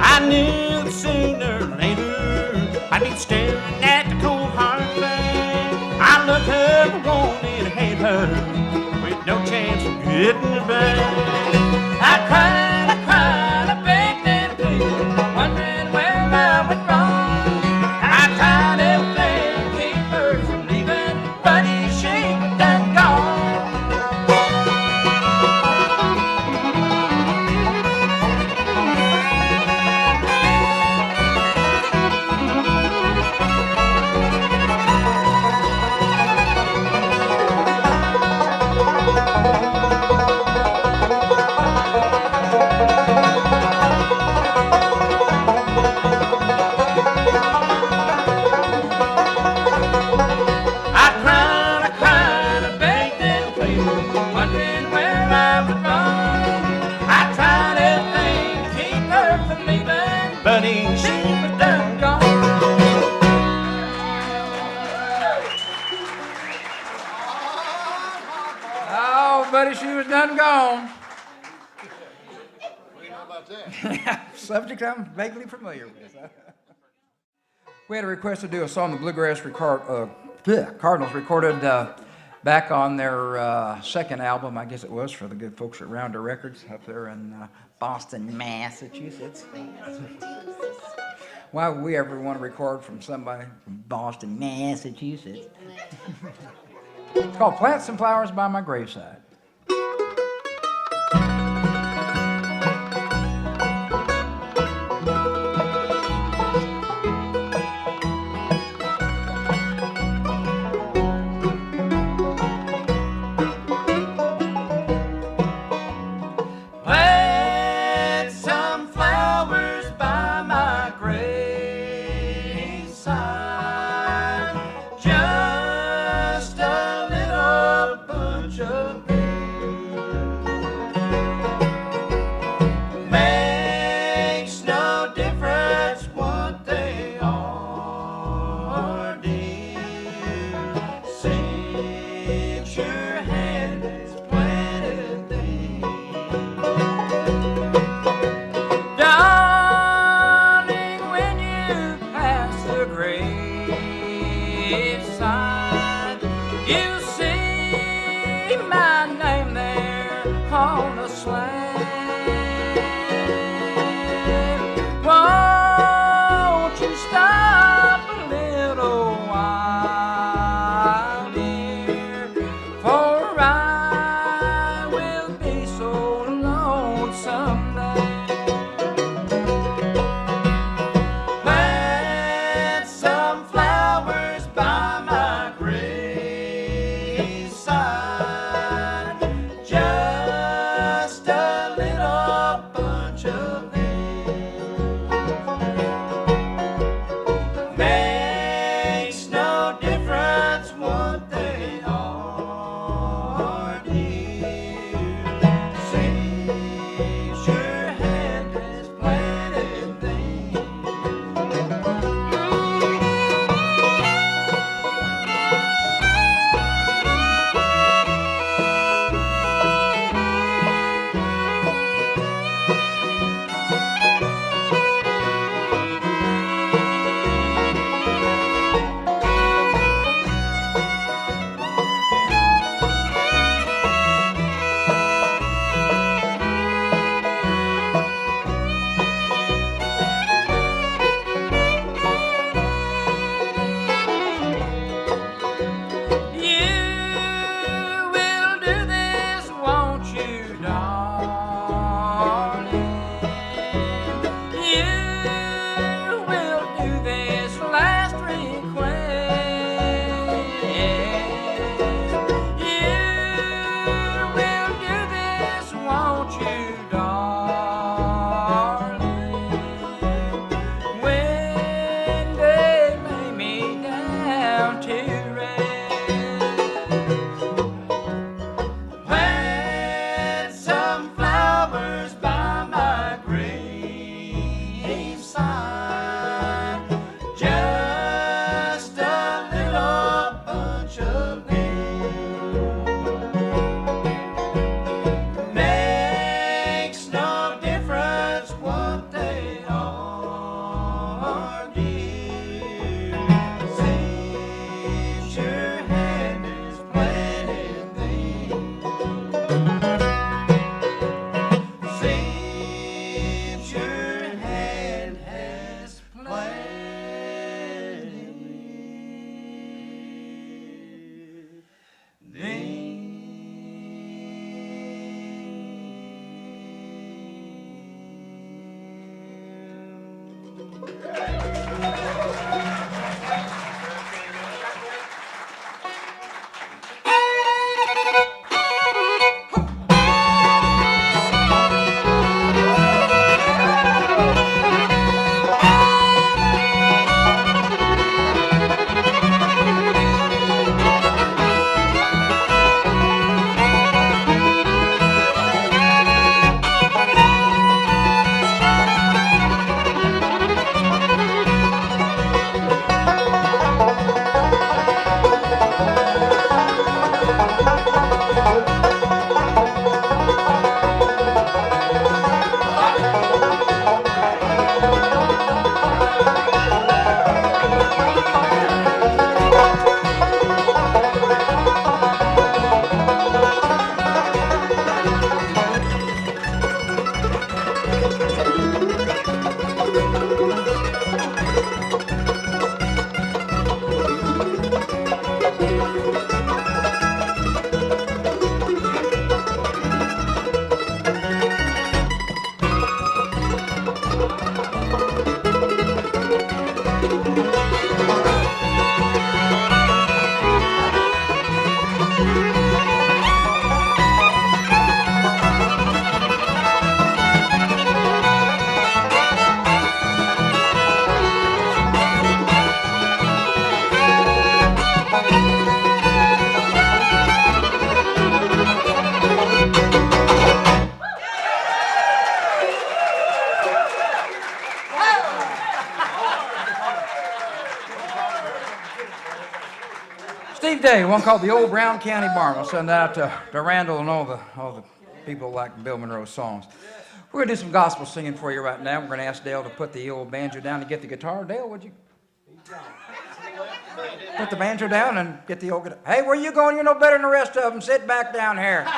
I knew that sooner or later I'd be staring at the cold hard thing. I loved her, but wanted to hate her, with no chance of getting her back. I cried, I begged and pleaded, wondering where I went wrong. I tried everything to keep her from leaving, but she was done gone. Buddy, she was done gone. What do you know about that? Subject I'm vaguely familiar with. We had a request to do a song the Bluegrass Cardinals recorded back on their second album, I guess it was, for the good folks at Rounder Records up there in Boston, Massachusetts. Why would we ever want to record from somebody from Boston, Massachusetts? It's called Plants and Flowers by My Graveside. day, one called the Old Brown County Barn. We'll send that out to Randall and all the people who like Bill Monroe songs. We're going to do some gospel singing for you right now. We're going to ask Dale to put the old banjo down and get the guitar. Dale, would you put the banjo down and get the old guitar? Hey, where you going? You're no better than the rest of them. Sit back down here.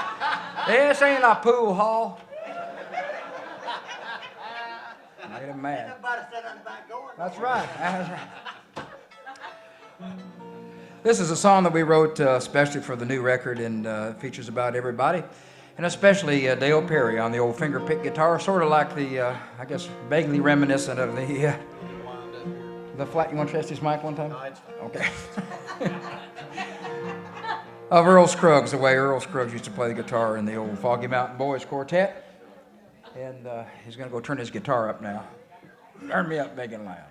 This ain't a pool hall. Made him mad. That's right. That's right. This is a song that we wrote especially for the new record, and features about everybody, and especially Dale Perry on the old finger pick guitar, sort of like the, I guess, vaguely reminiscent of the flat. You want to test this mic one time? No, it's fine. Okay. Of Earl Scruggs, the way Earl Scruggs used to play the guitar in the old Foggy Mountain Boys Quartet. And he's going to go turn his guitar up now. Turn me up big and loud.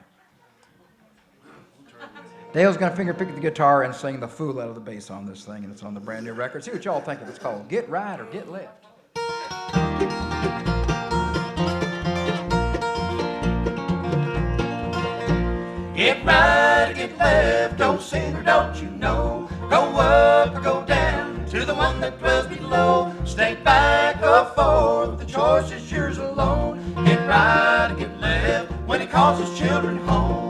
Dale's going to finger pick the guitar and sing the fool out of the bass on this thing, and it's on the brand new record. See what y'all think of it. It's called Get Right or Get Left. Get right or get left, don't sin or don't you know? Go up or go down to the one that dwells below. Stay back or forth, the choice is yours alone. Get right or get left when he calls his children home.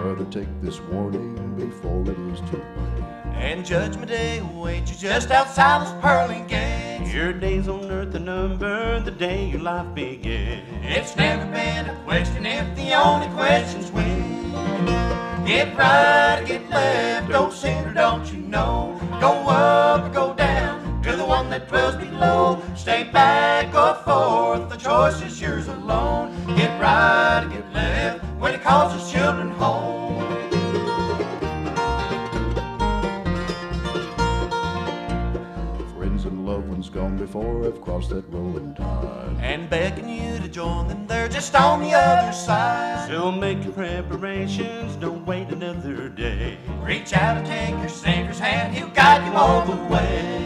Better take this warning before it is too late. And Judgment Day awaits you just outside those pearly gates. Your days on earth are numbered the day your life began. It's never been a question if the only question's when. Get right or get left, don't sin or don't you know? Go up or go down to the one that dwells below. Stay back or forth, the choice is yours alone. Get right or get left when he calls his children home. Friends and loved ones gone before have crossed that rolling tide. And beckon you to join them, they're just on the other side. So make your preparations, don't wait another day. Reach out and take your Savior's hand, he'll guide you all the way.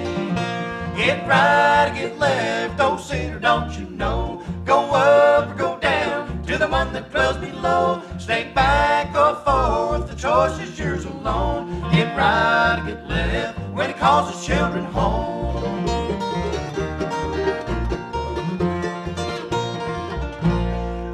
Get right or get left, don't sin or don't you know? Go up or go down to the one that dwells below. Stay back or forth, the choice is yours alone. Get right or get left when he calls his children home.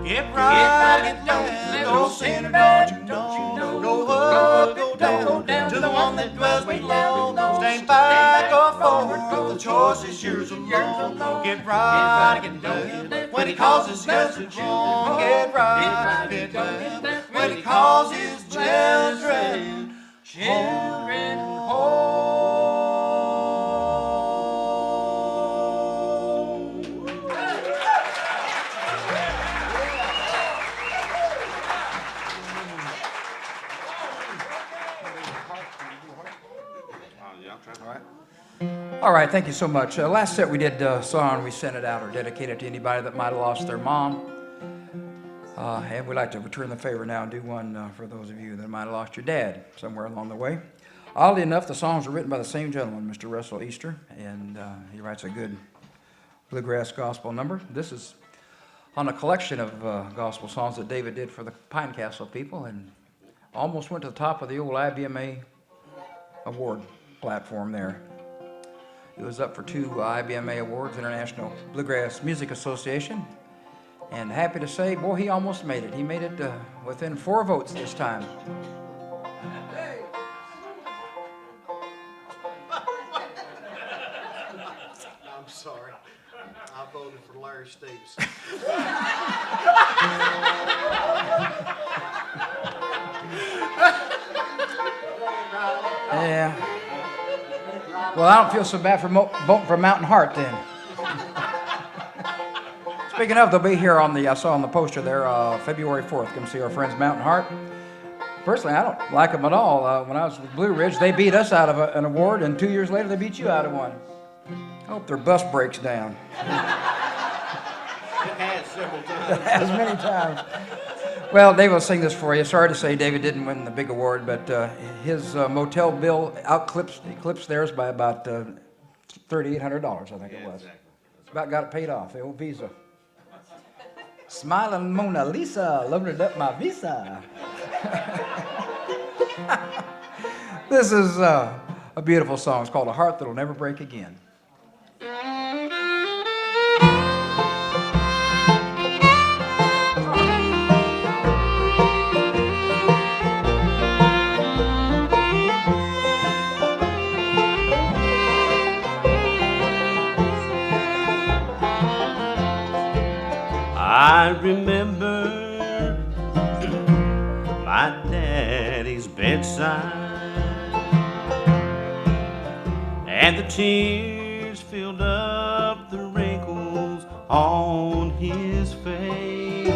Get right or get left, don't sin or don't you know? Go up, go down to the one that dwells below. Stay back or forward, the choice is yours alone. Get right or get left when he calls his children home. Get right or get left when he calls his children home. All right, thank you so much. Last set we did a song, we sent it out or dedicated to anybody that might have lost their mom. And we'd like to return the favor now and do one for those of you that might have lost your dad somewhere along the way. Oddly enough, the songs were written by the same gentleman, Mr. Russell Easter, and he writes a good bluegrass gospel number. This is on a collection of gospel songs that David did for the Pine Castle people, and almost went to the top of the old IBMA award platform there. He was up for 2 IBMA awards, International Bluegrass Music Association, and happy to say, boy, he almost made it. He made it within 4 votes this time. I'm sorry. I voted for Larry Stevens. Yeah. Well, I don't feel so bad for voting for Mountain Heart then. Speaking of, they'll be here on I saw on the poster there, February 4th. Come see our friends Mountain Heart. Personally, I don't like them at all. When I was with Blue Ridge, they beat us out of an award, and 2 years later, they beat you out of one. I hope their bus breaks down. It has several times. It has many times. Well, Dave will sing this for you. Sorry to say David didn't win the big award, but his motel bill eclipsed theirs by about $3,800, I think it was. Exactly. About got it paid off, the old Visa. Smiling Mona Lisa, loaded up my Visa. This is a beautiful song. It's called A Heart That'll Never Break Again. I remember my daddy's bedside, and the tears filled up the wrinkles on his face.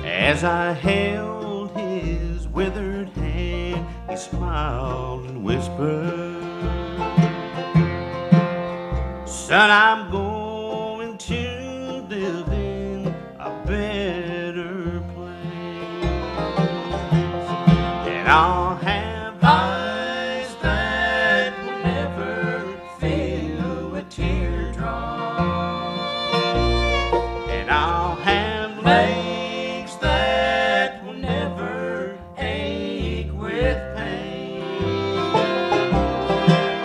As I held his withered hand, he smiled and whispered, "Son, I'm going to live in a better place, and I'll have eyes that will never feel a teardrop, and I'll have legs that will never ache with pain,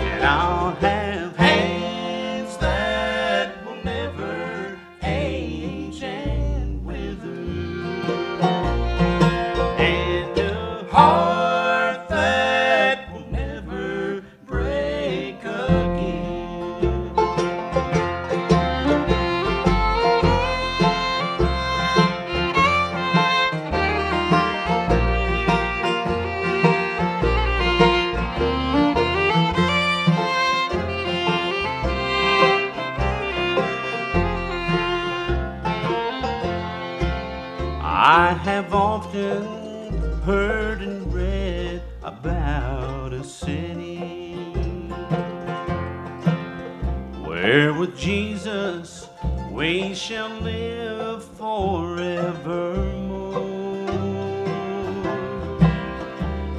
and I'll have hands that will never age and wither, and a heart that will never break again." I have often heard and read about a city where with Jesus we shall live forevermore,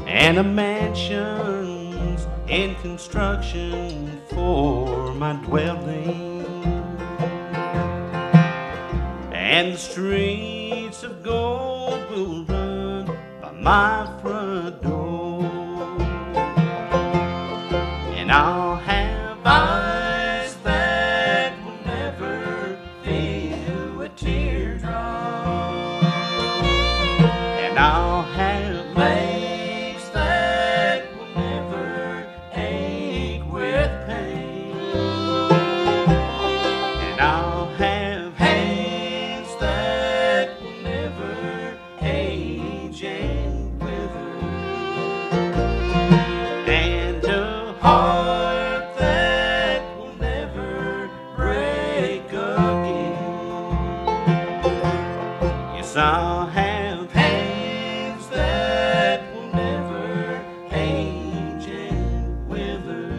and a mansion's in construction for my dwelling, and the streets of gold will run by my front door, and I'll have eyes that will never feel a teardrop, and I'll have legs that will never ache with pain, and I'll have hands that will never age and wither, and a heart that will never break again. Yes, I'll have hands that will never age and wither,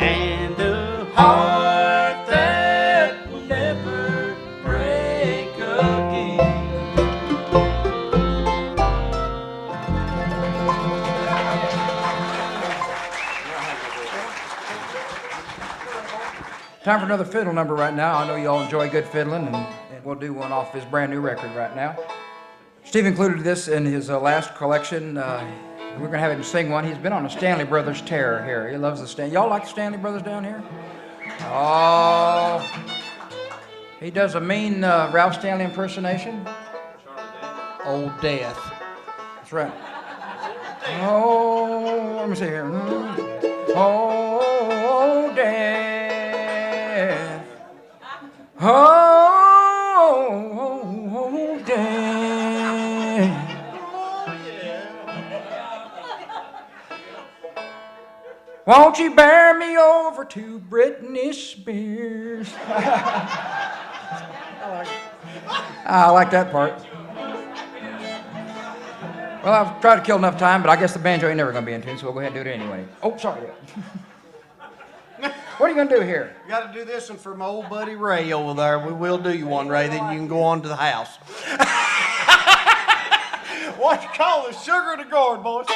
and a heart that will never break again. Time for another fiddle number right now. I know you all enjoy good fiddling, and we'll do one off his brand new record right now. Steve included this in his last collection. We're going to have him sing one. He's been on a Stanley Brothers tear here. He loves the Stanley. Y'all like the Stanley Brothers down here? Oh, he does a mean Ralph Stanley impersonation. Old Death. That's right. Oh, let me see here. Oh, Death. Oh, Death. Won't you bear me over to Britney Spears? I like that part. Well, I've tried to kill enough time, but I guess the banjo ain't never going to be in tune, so we'll go ahead and do it anyway. Oh, sorry. What are you going to do here? You got to do this one for my old buddy Ray over there. We will do you one, Ray, then you can go on to the house. What you call the sugar of the gourd, boys?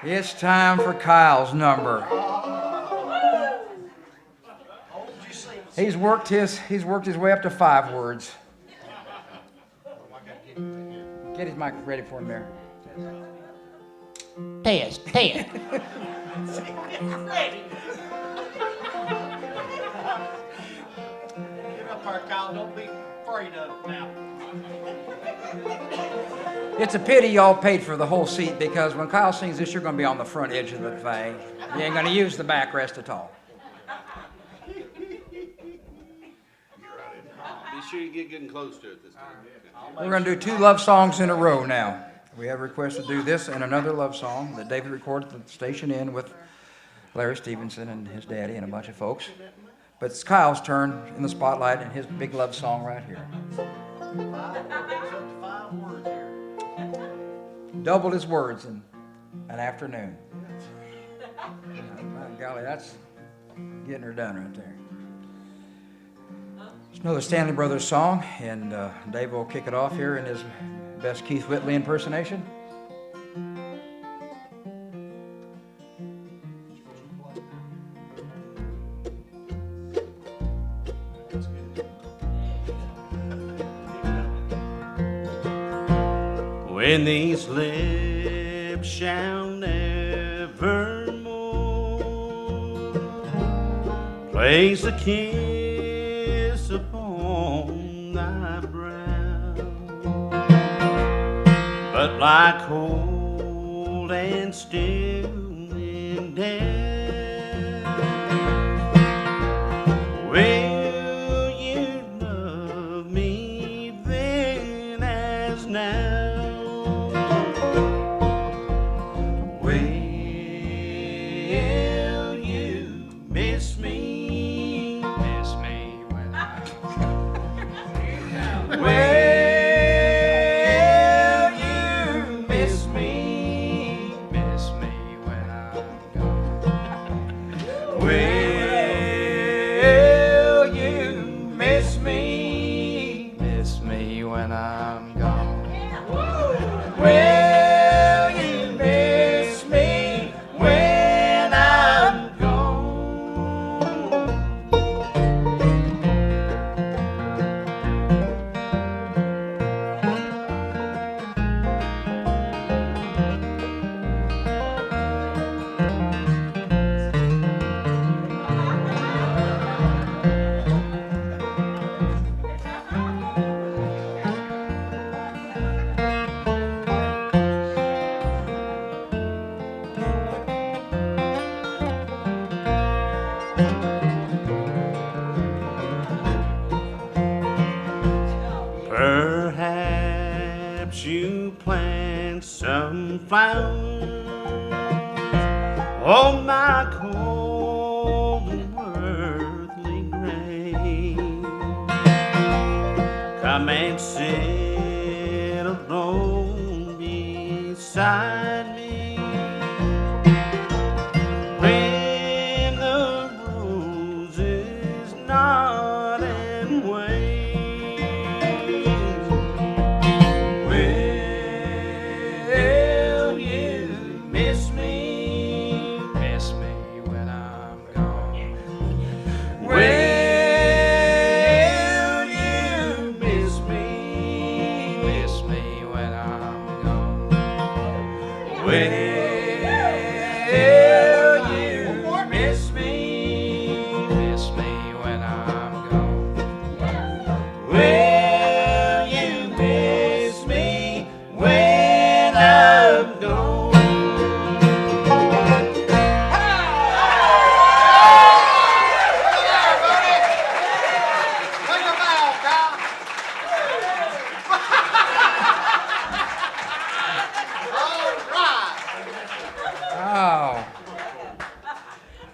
It's time for Kyle's number. He's worked his way up to 5 words. Get his mic ready for him there. Test. Get up there, Kyle. Don't be afraid of it now. It's a pity y'all paid for the whole seat because when Kyle sings this, you're going to be on the front edge of the thing. You ain't going to use the backrest at all. Be sure you get getting close to it this time. We're going to do 2 love songs in a row now. We have a request to do this and another love song that David recorded at the Station Inn with Larry Stevenson and his daddy and a bunch of folks. But it's Kyle's turn in the spotlight and his big love song right here. 5 words here. Doubled his words in an afternoon. My golly, that's getting her done right there. It's another Stanley Brothers song, and Dave will kick it off here in his best Keith Whitley impersonation. When these lips shall nevermore place a kiss upon thy brow, but like cold and still in death, will you love me then as now? Perhaps you plant some flowers on my cold and worldly grave. Come and sit alone beside me when the roses nod and wave.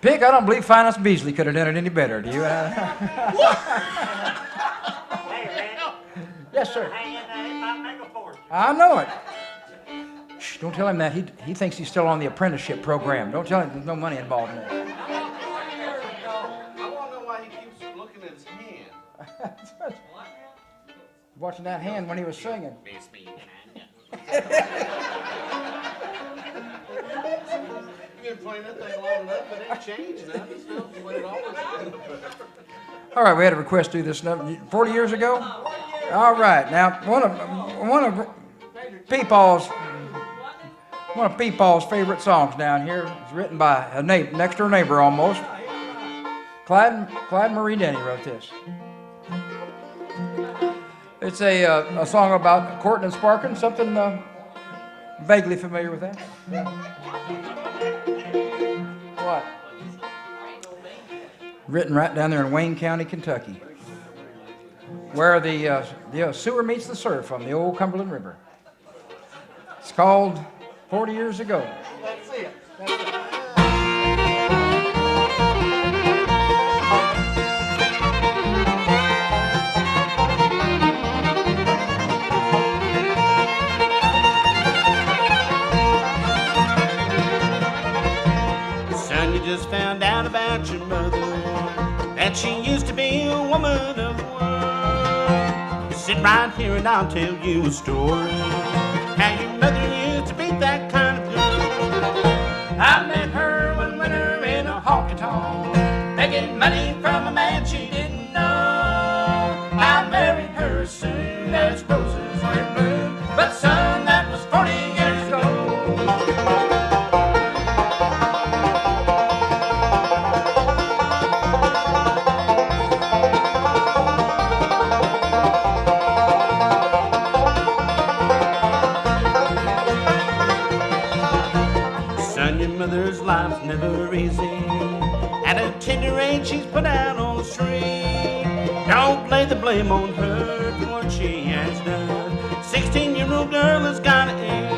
Pick, I don't believe Finance Beasley could have done it any better. Do you? Hey, Randy. Yes, sir. Hang in there. It might make a fortune. I know it. Shh, don't tell him that. He thinks he's still on the apprenticeship program. Don't tell him there's no money involved in it. I want to know why he keeps looking at his hand. Watching that hand when he was singing. Miss me. playing that thing long enough, it ain't changed now. It's still the way it always been. All right, we had a request to do this 40 years ago. All right, now one of Peepaw's favorite songs down here is written by a next door neighbor almost. Clyde Marie Denny wrote this. It's a song about courting and sparking, something vaguely familiar with that. What? Written right down there in Wayne County, Kentucky, where the sewer meets the surf on the old Cumberland River. It's called 40 Years Ago. That's it. Son, you just found out about your mother, that she used to be a woman of the world. Sit right here and I'll tell you a story, how your mother used to be that kind of girl. I met her one winter in a honky-tonk, begging money from a man she didn't know. I married her as soon as roses were in bloom, but son, that was 40 years ago. Mother's life's never easy. At a tender age, she's put out on the street. Don't lay the blame on her for what she has done. 16-year-old girl has got it in.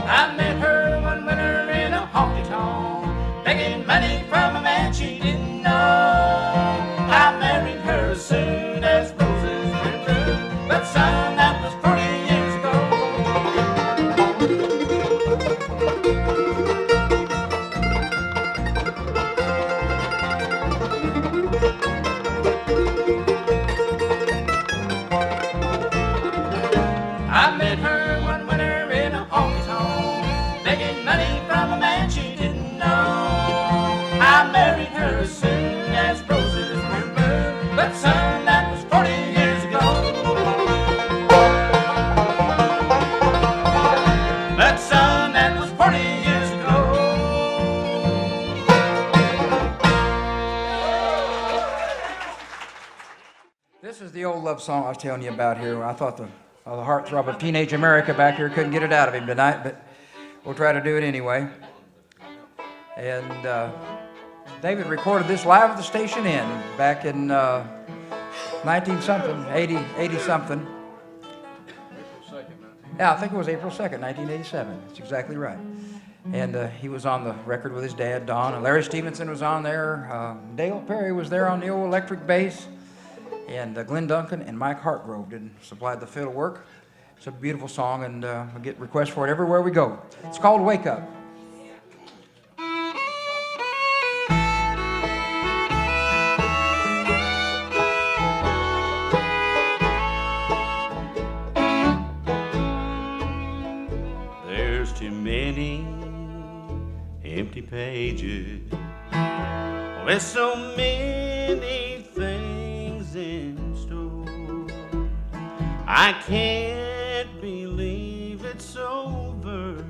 I met her one winter in a honky-tonk, begging money from a man she didn't know. I married her as soon as roses were blue, but son, that was 40 years ago. I met her one winter in a honky-tonk, begging money from a man she didn't know. I married her as soon as roses were blue, but son, that was 40 years ago. But son, that was 40 years ago. This is the old love song I was telling you about here. I thought the heartthrob of teenage America back here couldn't get it out of him tonight, but we'll try to do it anyway. And David recorded this live at the Station Inn back in 80-something. Yeah, I think it was April 2nd, 1987. That's exactly right. And he was on the record with his dad, Don. And Larry Stevenson was on there. Dale Perry was there on the old electric bass. And Glenn Duncan and Mike Hartgrove supplied the fiddle work. It's a beautiful song, and we get requests for it everywhere we go. It's called Wake Up. There's too many empty pages with so many things in store. I can't believe it's over,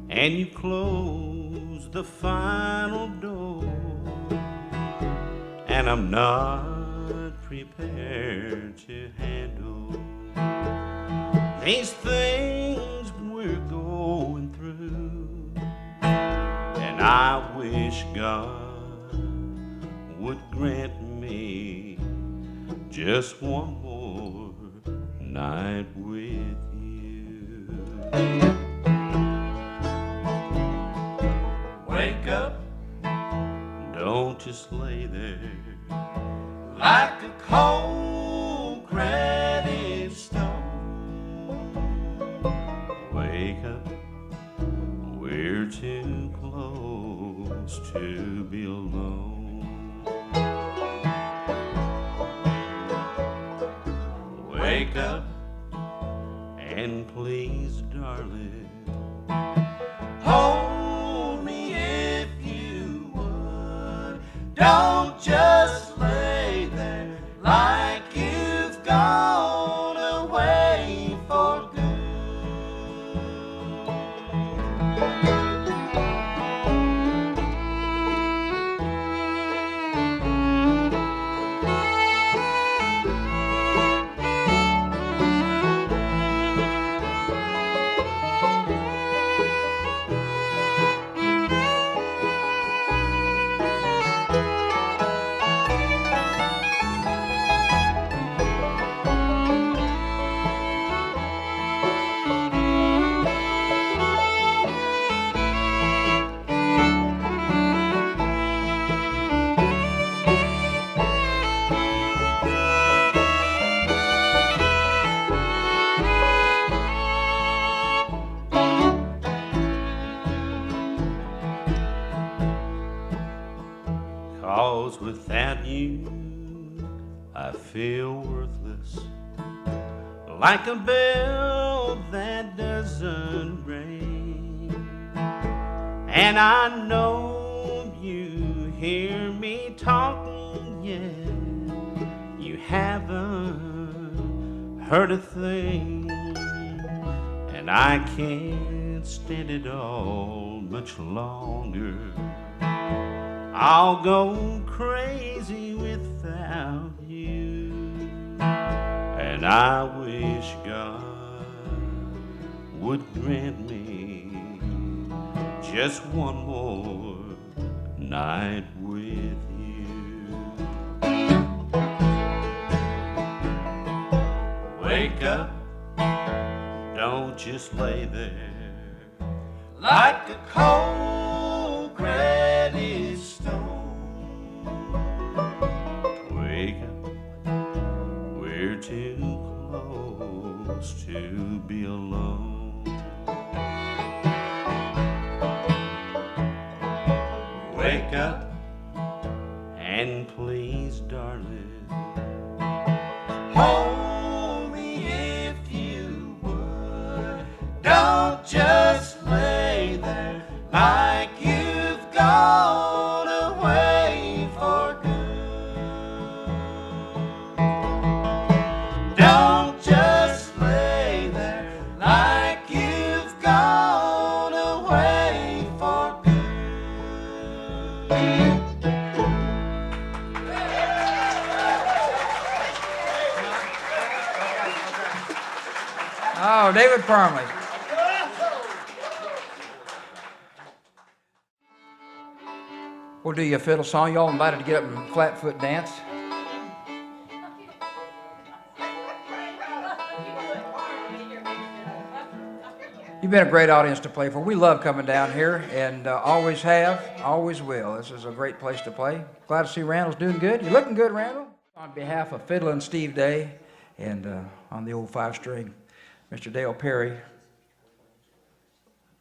and you close the final door, and I'm not prepared to handle these things we're going through. And I wish God would grant me just one more night with you. Wake up, don't just lay there like a cold granite stone. Wake up, we're too close to be alone. Wake up, and please, darling, hold me 'cause without you I feel worthless, like a bell that doesn't ring. And I know you hear me talking, yeah, you haven't heard a thing. And I can't stand it all much longer. I'll go crazy without you. And I wish God would grant me just one more night with you. Wake up, don't just lay there like a cold granite stone. Wake up, we're too close to be alone. Wake up, and please, darling, hold me if you would. Don't just lay there like you've gone away for good. Don't just lay there like you've gone away for good. Oh, David Parmley. We'll do you a fiddle song. Y'all invited to get up and flatfoot dance. You've been a great audience to play for. We love coming down here, and always have, always will. This is a great place to play. Glad to see Randall's doing good. You're looking good, Randall. On behalf of Fiddlin' Steve Day, and on the old 5-string, Mr. Dale Perry,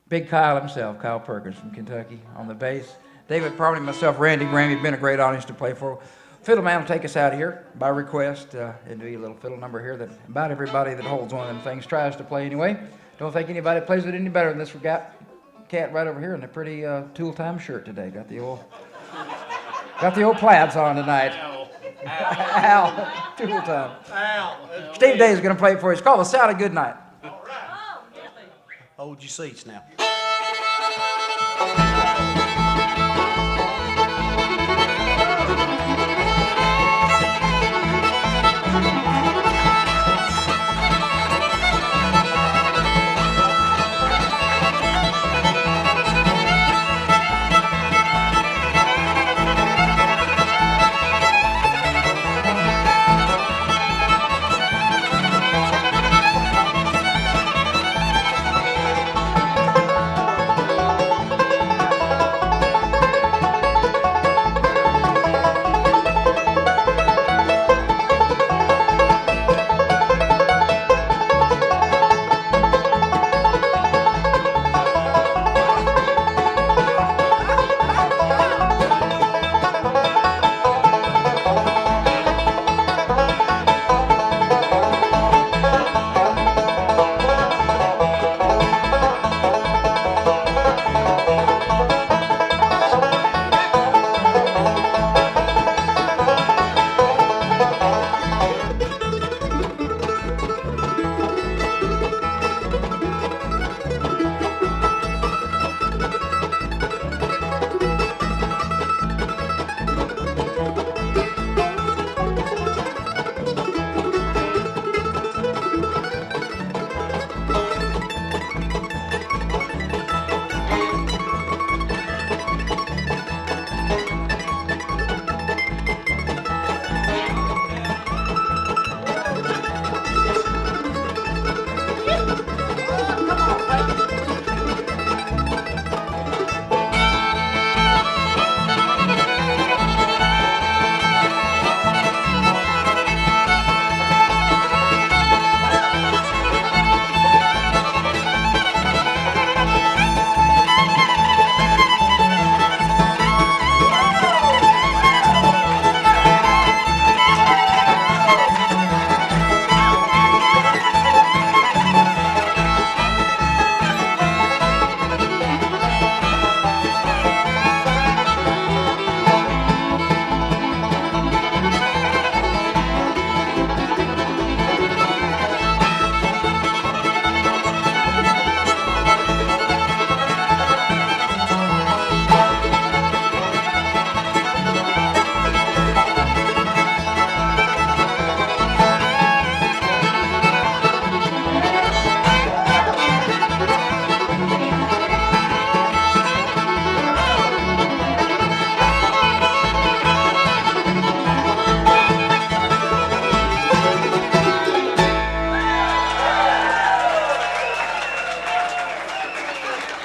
Big Kyle himself, Kyle Perkins from Kentucky, on the bass. David Parmley, myself, Randy Graham, you've been a great audience to play for. Fiddleman will take us out of here by request and do a little fiddle number here that about everybody that holds one of them things tries to play anyway. Don't think anybody plays it any better than this cat right over here in a pretty tool-time shirt today. Got the old plaids on tonight. Al, tool time. Steve Day is going to play it for you. It's called The Sound of Good Night. Hold your seats now.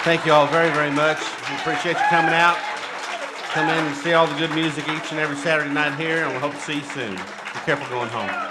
Thank you all very, very much. We appreciate you coming out. Come in and see all the good music each and every Saturday night here, and we hope to see you soon. Be careful going home.